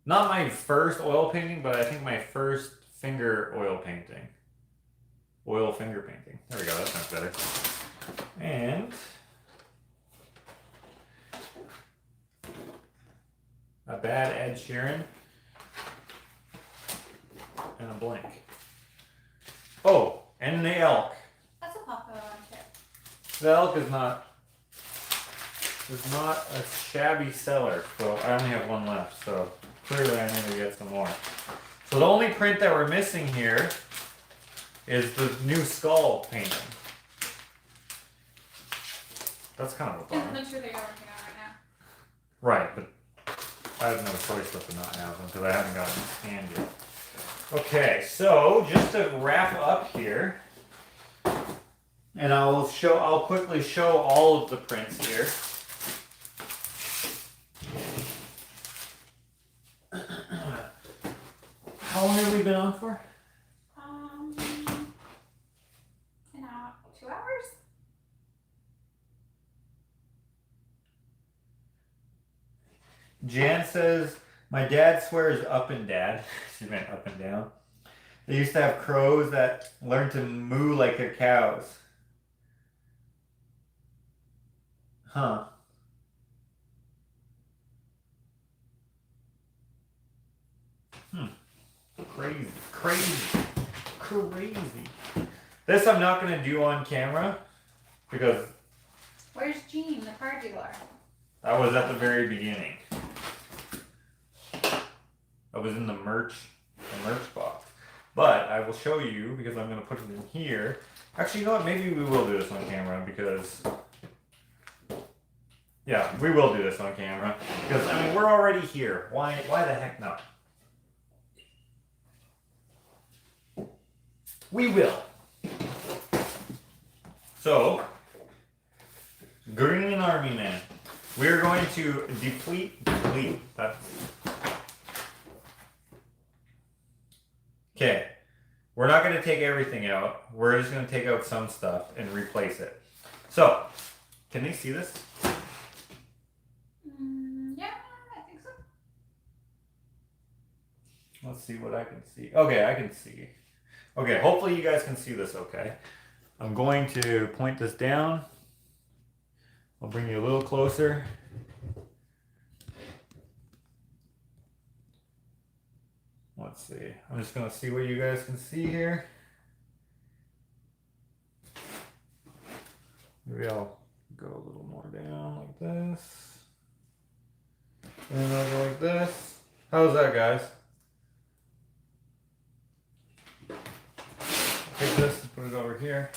Not my first oil painting, but I think my first finger oil painting. Oil finger painting. There we go, that sounds better. And a bad Ed Sheeran and a blank. Oh, and the elk. That's a popular one too. The elk is not a shabby seller, so I only have one left, so clearly I need to get some more. So the only print that we're missing here is the new skull painting. That's kind of a bummer. Isn't it true that you're working on right now? Right, but I have no choice but to not have them because I haven't gotten them scanned yet. Okay, so just to wrap up here, and I'll quickly show all of the prints here. How long have we been on for? 2 hours? Jan says, my dad swears up and dad. She meant up and down. They used to have crows that learned to moo like their cows. Huh. Crazy, crazy, crazy. This I'm not going to do on camera because... Where's Jean, the car dealer? That was at the very beginning. I was in the merch box. But I will show you because I'm going to put it in here. Actually, you know what? Maybe we will do this on camera because... Yeah, we will do this on camera because, I mean, we're already here. Why the heck not? We will. So, Green Army Man. We're going to delete. Okay. We're not going to take everything out. We're just going to take out some stuff and replace it. So, can they see this? Yeah, I think so. Let's see what I can see. Okay, I can see. Okay, hopefully you guys can see this okay. I'm going to point this down. I'll bring you a little closer. Let's see. I'm just going to see what you guys can see here. Maybe I'll go a little more down like this. And I'll go like this. How's that, guys? Take this and put it over here.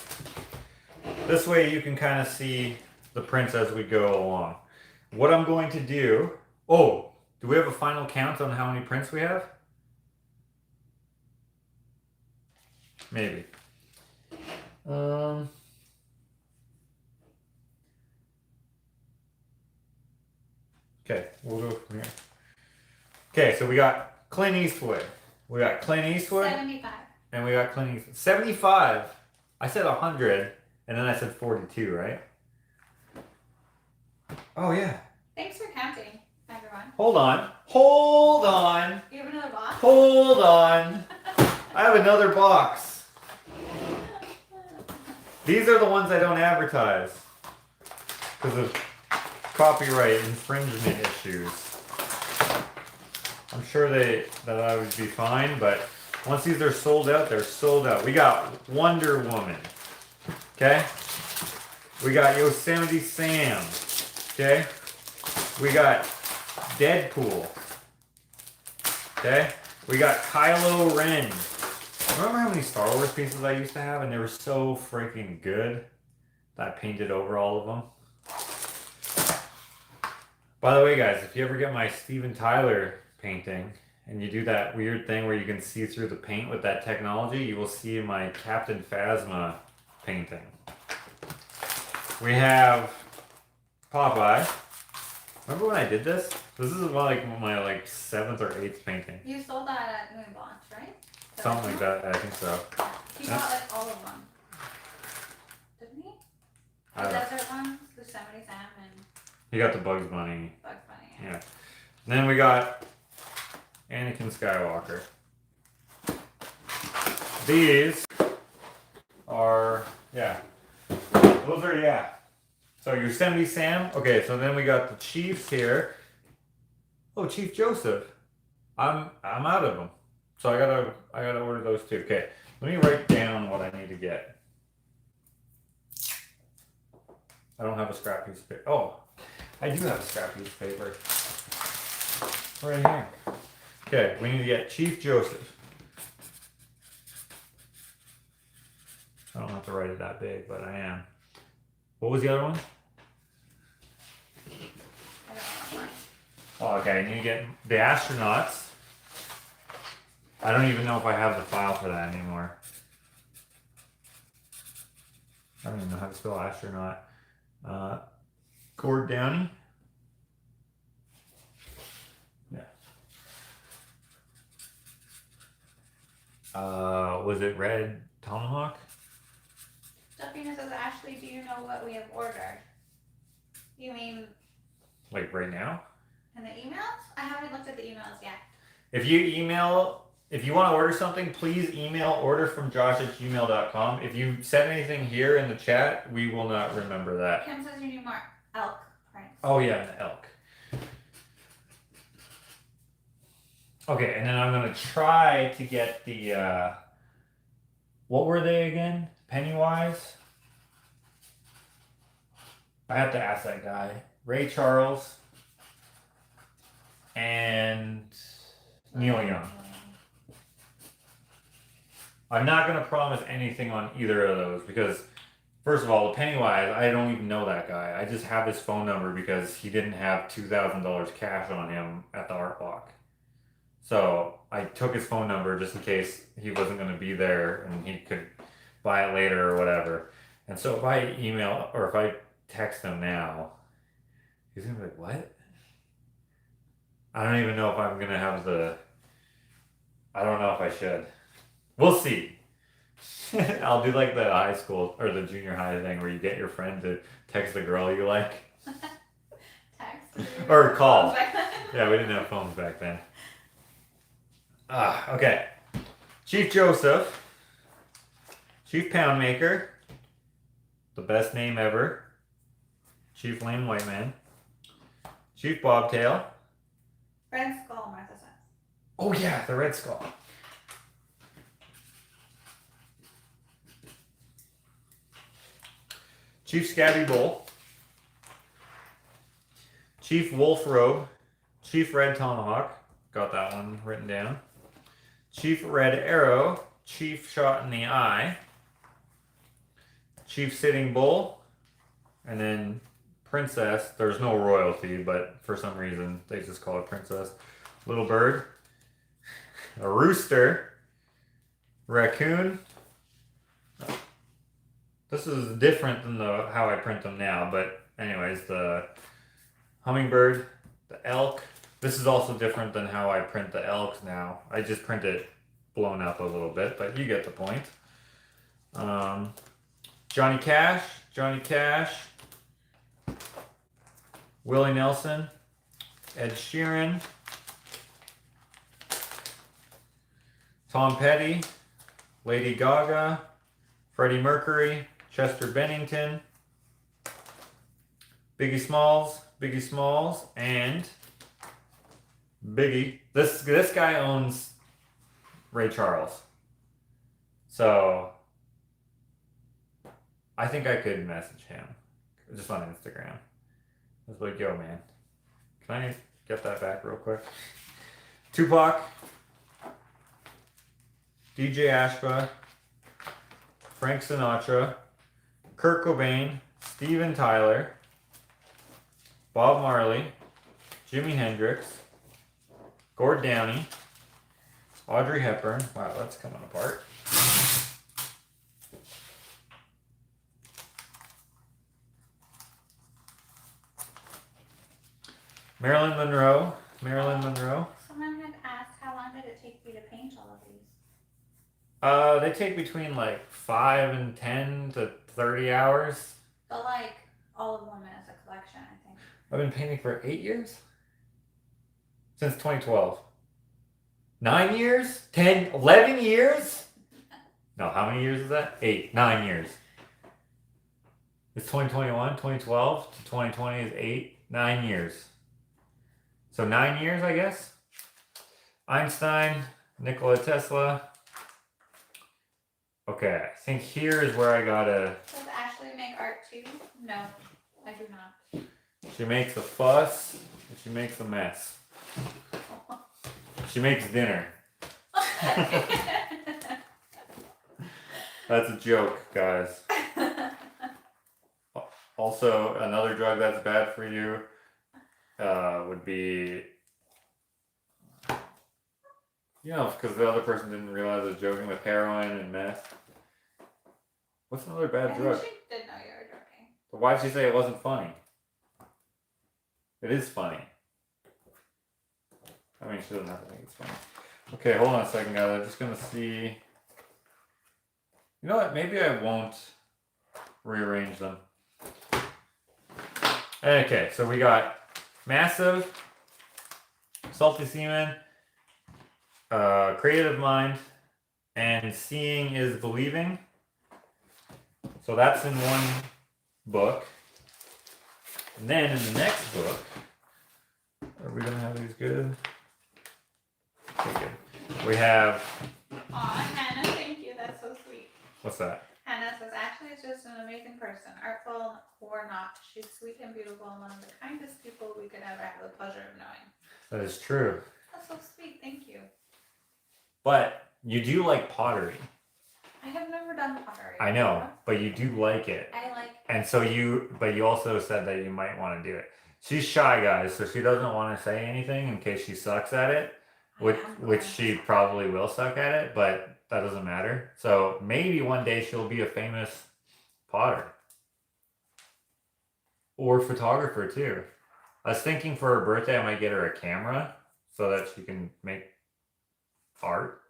This way you can kind of see the prints as we go along. What I'm going to do... Oh, do we have a final count on how many prints we have? Maybe. Okay, we'll go from here. Okay, so we got Clint Eastwood. We got Clint Eastwood. 75. And we got Clint Eastwood. 75. I said 100, and then I said 42, right? Oh, yeah. Thanks for counting, everyone. Hold on. Hold on. You have another box? Hold on. I have another box. These are the ones I don't advertise because of copyright infringement issues. I'm sure that I would be fine, but once these are sold out, they're sold out. We got Wonder Woman. Okay? We got Yosemite Sam. Okay? We got Deadpool. Okay? We got Kylo Ren. Remember how many Star Wars pieces I used to have and they were so freaking good that I painted over all of them? By the way, guys, if you ever get my Steven Tyler painting and you do that weird thing where you can see through the paint with that technology, you will see my Captain Phasma painting. We have Popeye. Remember when I did this? This is like my 7th or 8th painting. You sold that at New Blanche, right? Something like that, I think so. He bought all of them. Didn't he? The desert ones, the Yosemite Sam, and He got the Bugs Bunny. Bugs Bunny. Yeah. And then we got Anakin Skywalker. These are, those are, So Yosemite Sam. Okay, so then we got the Chiefs here. Oh, Chief Joseph. I'm out of them. So I gotta order those too. Okay, let me write down what I need to get. I don't have a scrap piece of paper. Oh, I do have a scrap piece of paper. Right here. Okay, we need to get Chief Joseph. I don't have to write it that big, but I am. What was the other one? Oh, okay, I need to get the astronauts. I don't even know if I have the file for that anymore. I don't even know how to spell astronaut. Gord Downey. Yeah. Was it Red Tomahawk? Delphina says, Ashley, do you know what we have ordered? You mean Like right now? in the emails? I haven't looked at the emails yet. If you want to order something, please email orderfromjosh@gmail.com. If you said anything here in the chat, we will not remember that. Kim says you need more elk prints. Oh yeah, the elk. Okay, and then I'm gonna try to get the what were they again? Pennywise? I have to ask that guy. Ray Charles and Neil Young. I'm not going to promise anything on either of those because, first of all, the Pennywise, I don't even know that guy. I just have his phone number because he didn't have $2,000 cash on him at the art walk. So I took his phone number just in case he wasn't going to be there and he could buy it later or whatever. And so if I email or if I text him now, he's going to be like, what? I don't even know if I'm going to have I don't know if I should. We'll see. I'll do like the high school or the junior high thing where you get your friend to text the girl you like. Text. Or call. Yeah, we didn't have phones back then. Okay. Chief Joseph. Chief Poundmaker. The best name ever. Chief Lame White Man. Chief Bobtail. Red Skull, Martha says. Oh yeah, the Red Skull. Chief Scabby Bull. Chief Wolf Robe. Chief Red Tomahawk. Got that one written down. Chief red arrow. Chief shot in the eye. Chief sitting bull. And then princess. There's no royalty, but for some reason they just call it princess. Little bird. A rooster. Raccoon. This is different than how I print them now, but anyways, the hummingbird, the elk. This is also different than how I print the elks now. I just print it blown up a little bit, but you get the point. Johnny Cash, Willie Nelson, Ed Sheeran, Tom Petty, Lady Gaga, Freddie Mercury, Chester Bennington, Biggie Smalls, and Biggie. This guy owns Ray Charles. So I think I could message him just on Instagram. I was like, yo man, can I get that back real quick? Tupac, DJ Ashba, Frank Sinatra, Kurt Cobain, Steven Tyler, Bob Marley, Jimi Hendrix, Gord Downie, Audrey Hepburn. Wow, that's coming apart. Marilyn Monroe. Someone had asked how long did it take you to paint all of these? They take between like 5 and 10 to 30 hours. But like all of them as a collection, I think. I've been painting for 8 years? Since 2012. 9 years? 10, 11 years? No, how many years is that? 8, 9 years. It's 2021, 2012 to 2020 is 8, 9 years. So 9 years, I guess. Einstein, Nikola Tesla. Okay, I think here is where I gotta... Does Ashley make art too? No, I do not. She makes a fuss, and she makes a mess. She makes dinner. That's a joke, guys. Also, another drug that's bad for you would be, you know, because the other person didn't realize I was joking with heroin and meth. What's another bad drug? She did know you were joking. But why'd she say it wasn't funny? It is funny. I mean, she doesn't have to think it's funny. Okay, hold on a second, guys. I'm just gonna see. You know what? Maybe I won't rearrange them. Okay, so we got Massive, Salty Seaman, Creative Mind, and Seeing is Believing. So that's in one book. And then in the next book, are we gonna have these good? Okay, good. We have. Aw, Hannah, thank you. That's so sweet. What's that? Hannah says Ashley is just an amazing person, artful or not. She's sweet and beautiful and one of the kindest people we could ever have the pleasure of knowing. That is true. That's so sweet. Thank you. But you do like pottery. I have never done pottery. I know, but you do like it. I like. And so but you also said that you might want to do it. She's shy, guys, so she doesn't want to say anything in case she sucks at it, which she probably will suck at it, but that doesn't matter. So maybe one day she'll be a famous potter. Or photographer too. I was thinking for her birthday I might get her a camera so that she can make art.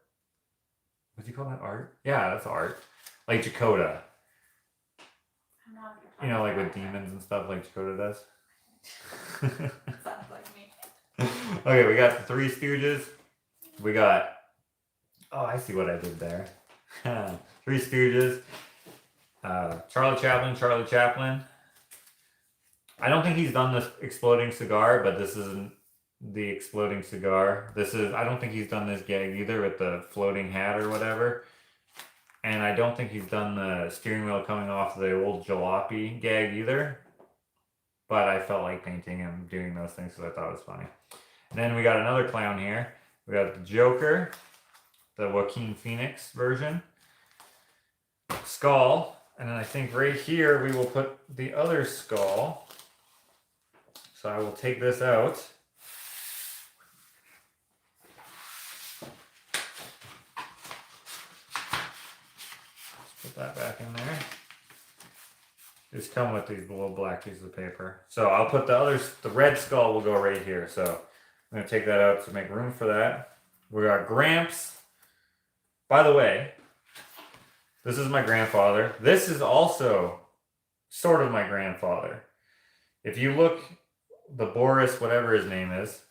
What do you call that, art? Yeah, that's art. Like Dakota. I'm not a You know, like with demons and stuff like Dakota does. Sounds like me. Okay, we got the Three Stooges. We got... Oh, I see what I did there. Three Stooges. Charlie Chaplin. I don't think he's done this exploding cigar, but this isn't the exploding cigar. I don't think he's done this gag either with the floating hat or whatever. And I don't think he's done the steering wheel coming off the old jalopy gag either. But I felt like painting him doing those things because I thought it was funny. And then we got another clown here. We got the Joker, the Joaquin Phoenix version, skull, and then I think right here we will put the other skull. So I will take this out. Put that back in there. Just come with these little black pieces of paper. So I'll put the red skull will go right here. So I'm going to take that out to make room for that. We got Gramps. By the way, this is my grandfather. This is also sort of my grandfather. If you look, the Boris, whatever his name is,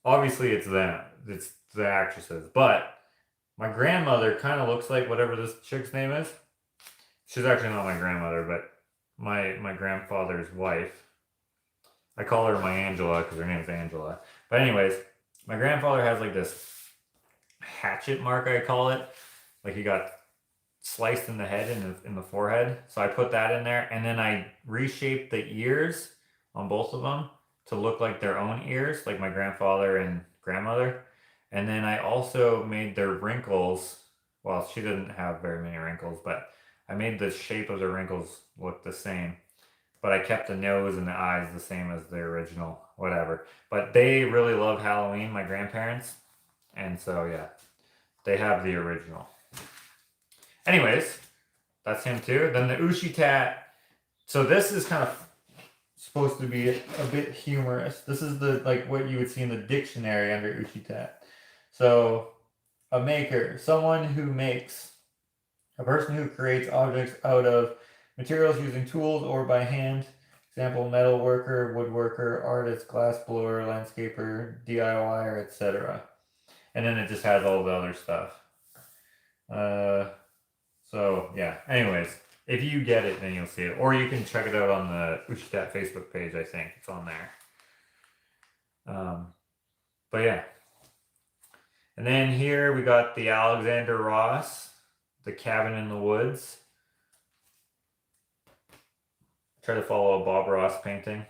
obviously it's them. It's the actresses. But my grandmother kind of looks like whatever this chick's name is. She's actually not my grandmother, but my grandfather's wife. I call her my Angela because her name's Angela. But anyways, my grandfather has like this hatchet mark, I call it. Like he got sliced in the head and in the forehead. So I put that in there, and then I reshaped the ears on both of them to look like their own ears, like my grandfather and grandmother. And then I also made their wrinkles. Well, she didn't have very many wrinkles, but I made the shape of the wrinkles look the same. But I kept the nose and the eyes the same as the original, whatever. But they really love Halloween, my grandparents. And so, yeah, they have the original. Anyways, that's him too. Then the Ushitat. So this is kind of supposed to be a bit humorous. This is the like what you would see in the dictionary under Ushitat. So a maker, someone who makes, a person who creates objects out of materials using tools or by hand. Example, metal worker, woodworker, artist, glass blower, landscaper, DIYer, etc. And then it just has all the other stuff. So yeah, anyways, if you get it, then you'll see it. Or you can check it out on the Ushitat Facebook page, I think. It's on there. But yeah. And then here we got the Alexander Ross, the Cabin in the Woods. Try to follow a Bob Ross painting.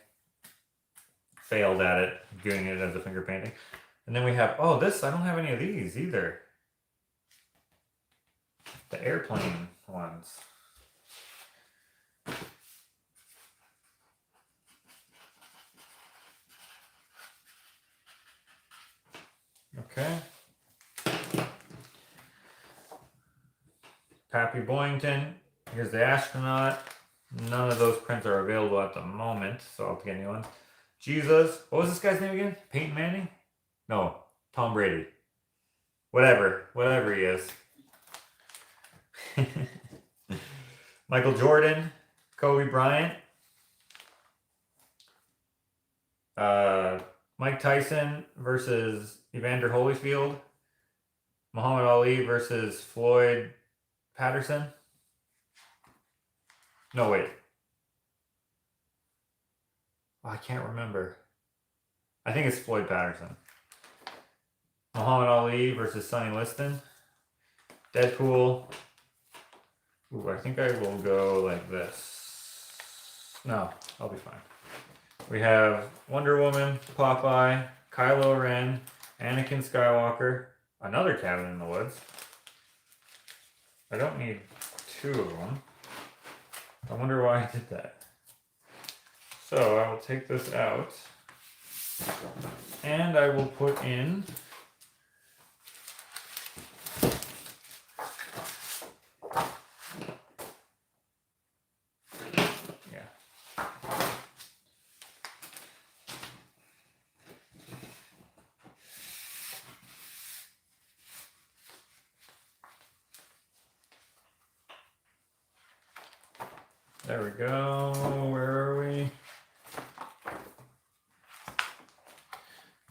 Failed at it, doing it as a finger painting. And then we have, oh, this, I don't have any of these either. The airplane ones. Okay. Pappy Boyington. Here's the astronaut. None of those prints are available at the moment, so I'll get a new one. Jesus. What was this guy's name again? Peyton Manning? No, Tom Brady. Whatever he is. Michael Jordan, Kobe Bryant, Mike Tyson versus Evander Holyfield, Muhammad Ali versus Floyd Patterson. No, wait. Oh, I can't remember. I think it's Floyd Patterson. Muhammad Ali versus Sonny Liston. Deadpool. Ooh, I think I will go like this. No, I'll be fine. We have Wonder Woman, Popeye, Kylo Ren, Anakin Skywalker, another Cabin in the Woods. I don't need two of them. I wonder why I did that. So I will take this out and I will put in there we go. Where are we?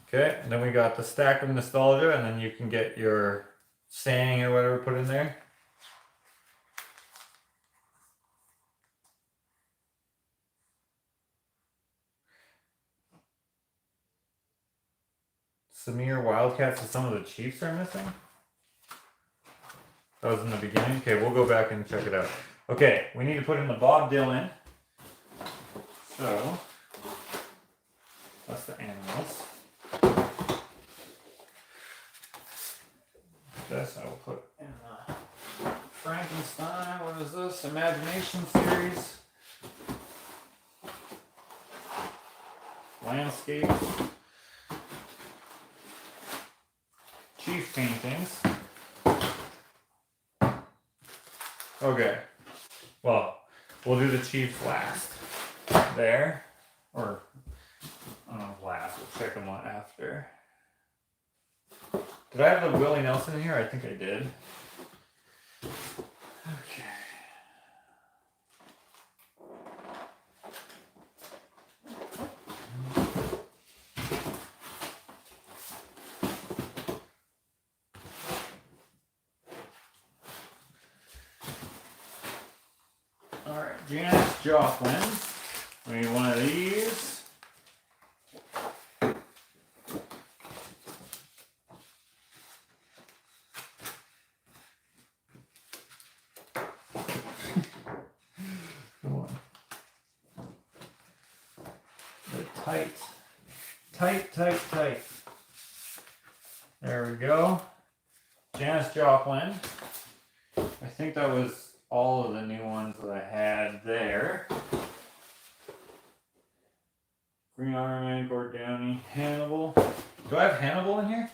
Okay, and then we got the stack of nostalgia, and then you can get your saying or whatever put in there. Samir Wildcats, so some of the Chiefs are missing. That was in the beginning. Okay, we'll go back and check it out. Okay, we need to put in the Bob Dylan. So, that's the animals. Arts Imagination Series. Landscape. Chief paintings. Okay. Well, we'll do the chiefs last. There. Or, I don't know, last. We'll check them on after. Did I have the Willie Nelson in here? I think I did. Okay. Alright, Janis Joplin. We need one of these. Come on. They're tight. Tight. There we go. Janis Joplin. I think that was all of the new ones that I had there. Green Army Man, Gord Downey, Hannibal. Do I have Hannibal in here?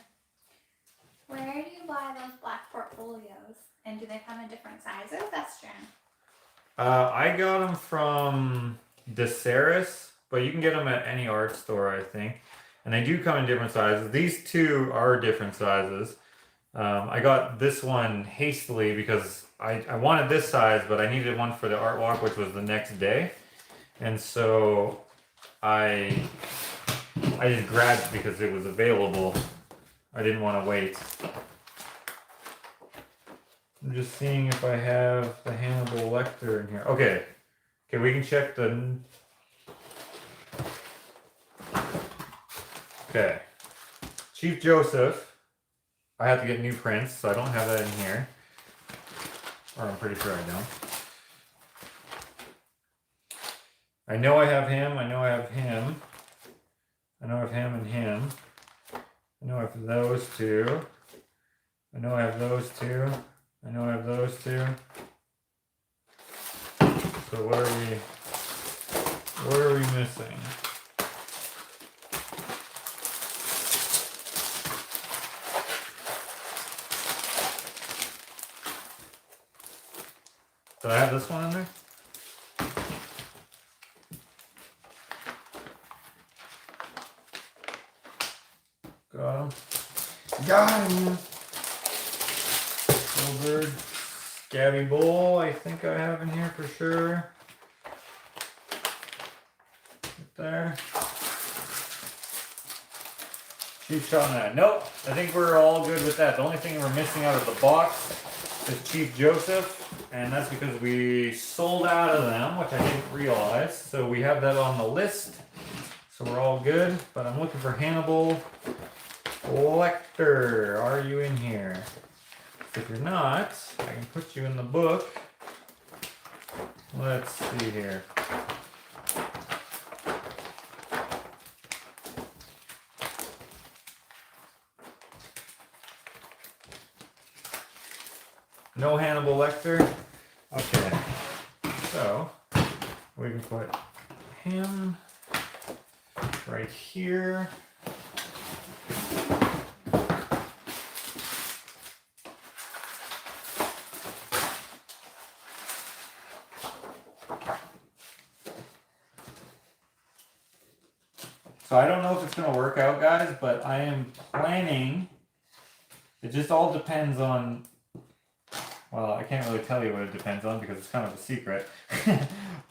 Where do you buy those black portfolios? And do they come in different sizes? That's Jen. I got them from DeSaris, but you can get them at any art store, I think. And they do come in different sizes. These two are different sizes. I got this one hastily because I wanted this size, but I needed one for the art walk, which was the next day. And so I just grabbed it because it was available. I didn't want to wait. I'm just seeing if I have the Hannibal Lecter in here. Okay, we can check the... Okay. Chief Joseph. I have to get new prints, so I don't have that in here. Or I'm pretty sure I don't. I know I have him. I know I have him. I know I have him and him. I know I have those two. I know I have those two. I know I have those two. So what are we missing? Did I have this one in there? Got him. Bird. Scabby Bull, I think I have in here for sure. Right there. Chief Shot Knight. Nope, I think we're all good with that. The only thing we're missing out of the box is Chief Joseph. And that's because we sold out of them, which I didn't realize. So we have that on the list. So we're all good. But I'm looking for Hannibal Lecter. Are you in here? If you're not, I can put you in the book. Let's see here. No Hannibal Lecter? Okay. So, we can put him right here. So I don't know if it's going to work out, guys, but I am planning. It just all depends on, well, I can't really tell you what it depends on because it's kind of a secret.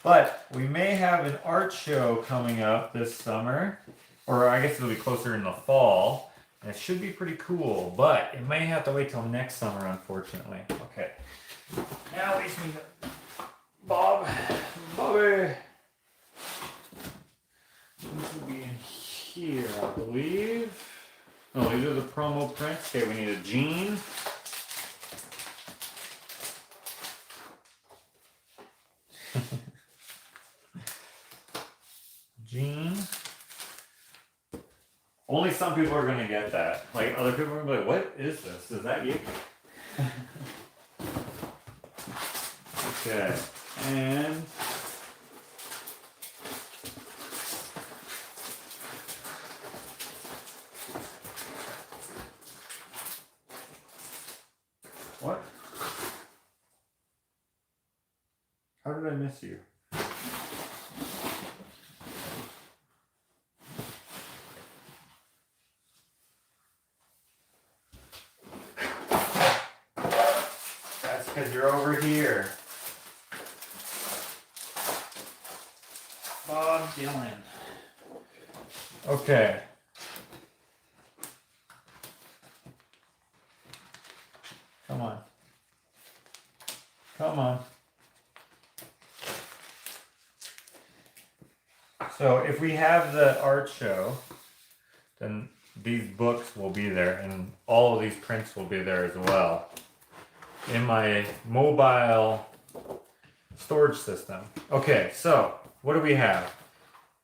But we may have an art show coming up this summer, or I guess it'll be closer in the fall. And it should be pretty cool, but it may have to wait till next summer, unfortunately. Okay. Now we just need Bobby. This will be in here, I believe. Oh, these are the promo prints. Okay, we need a Gene. Gene. Only some people are going to get that. Like, other people are going to be like, what is this? Is that you? Okay, and what? How did I miss you? That's because you're over here. Bob Dylan. Okay. Come on. Come on. So if we have the art show, then these books will be there and all of these prints will be there as well in my mobile storage system. Okay, so what do we have?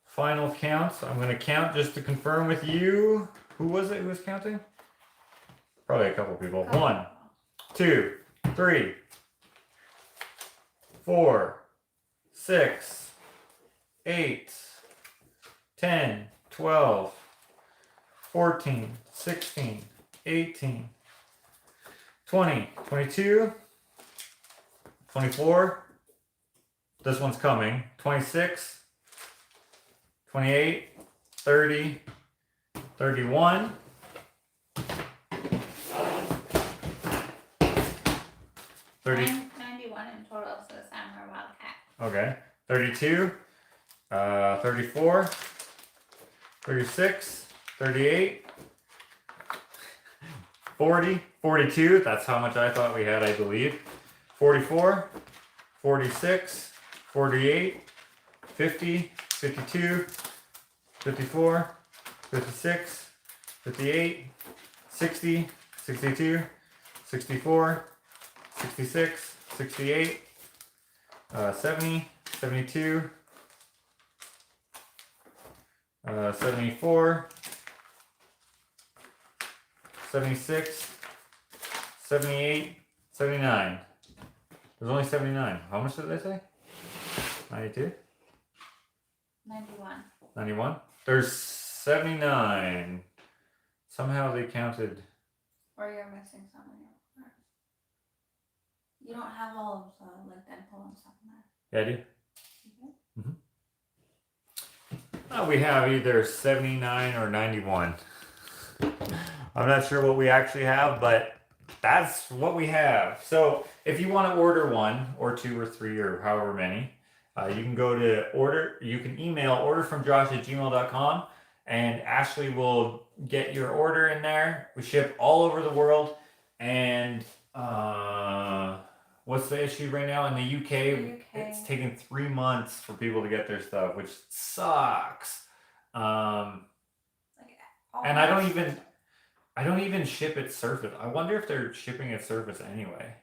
Final counts. I'm going to count just to confirm with you. Who was it who was counting? Probably a couple people. 1, 2, 3, 4, 6, 8, 10, 12, 14, 16, 18, 20, 22, 24. This one's coming. 26, 28, 30, 31. 91 in total, so the Samurai Wildcat. Okay. 32, 34, 36, 38, 40, 42. That's how much I thought we had, I believe. 44, 46, 48, 50, 52, 54, 56, 58, 60, 62, 64, 66, 68, 70, 72, 74, 76, 78, 79. There's only 79. How much did they say? 92? 91. 91? There's 79. Somehow they counted. Or you're missing some in your report. You don't have all of the like dental and stuff in there. Yeah, I do. We have either 79 or 91. I'm not sure what we actually have, but that's what we have. So if you want to order 1 or 2 or 3 or however many, you can go to you can email orderfromjosh@gmail.com and Ashley will get your order in there. We ship all over the world. And what's the issue right now in the UK? It's taking 3 months for people to get their stuff, which sucks. And I don't even ship it Surface. I wonder if they're shipping it Surface anyway,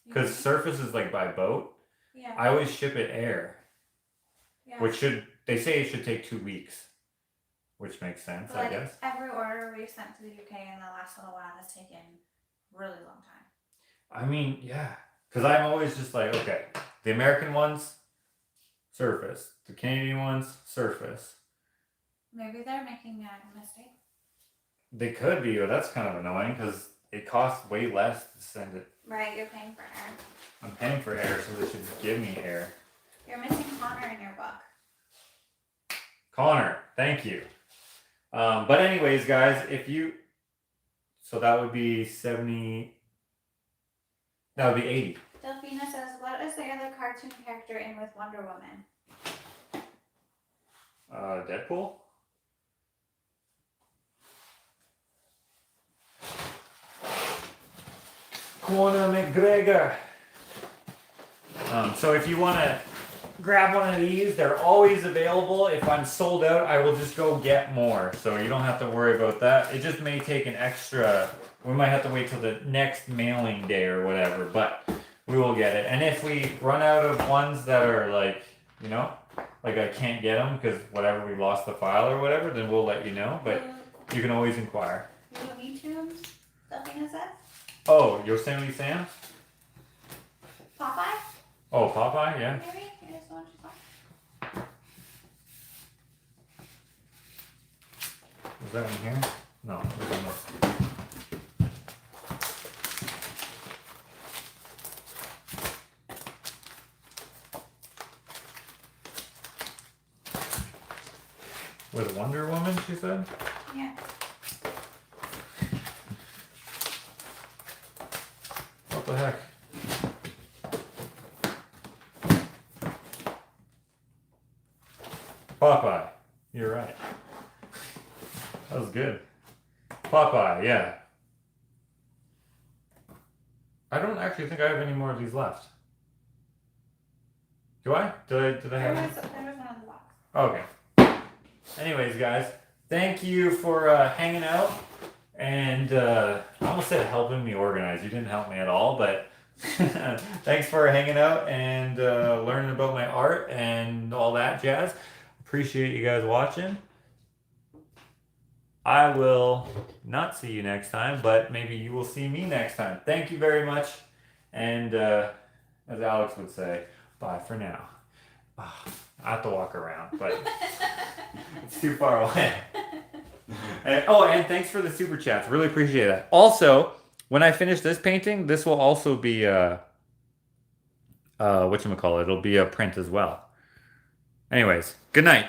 because Surface is like by boat. Yeah. I always ship it air, Yeah. which they say it should take 2 weeks, which makes sense, I guess. Every order we've sent to the UK in the last little while has taken a really long time. I mean, yeah, because I'm always just like, okay, the American ones, Surface. The Canadian ones, Surface. Maybe they're making a mistake. They could be, but that's kind of annoying because it costs way less to send it. Right, you're paying for air. I'm paying for air, so they should give me air. You're missing Connor in your book. Connor, thank you. But anyways, guys, so that would be 70. That would be 80. Delphina says, what is the other cartoon character in with Wonder Woman? Deadpool? Conor McGregor. So if you want to grab one of these, they're always available. If I'm sold out, I will just go get more. So you don't have to worry about that. It just may take an extra. We might have to wait till the next mailing day or whatever, but we will get it. And if we run out of ones that are like, like I can't get them because whatever, we lost the file or whatever, then we'll let you know. But you can always inquire. Looney Tunes, Delphina says. Oh, Yosemite Sam? Popeye? Oh, Popeye, yeah. Maybe? It is the one she saw. Is that in here? No, there's one more. With Wonder Woman, she said? Yeah. What the heck? Popeye. You're right. That was good. Popeye, yeah. I don't actually think I have any more of these left. Do I? Did I There have any? was one in the box. Okay. Anyways, guys, thank you for hanging out and I almost said helping me organize. You didn't help me at all, but thanks for hanging out and learning about my art and all that jazz. Appreciate you guys watching. I will not see you next time, but maybe you will see me next time. Thank you very much. And as Alex would say, bye for now. I have to walk around, but it's too far away. And thanks for the super chats. Really appreciate that. Also, when I finish this painting, this will also be whatchamacallit, it'll be a print as well. Anyways, good night.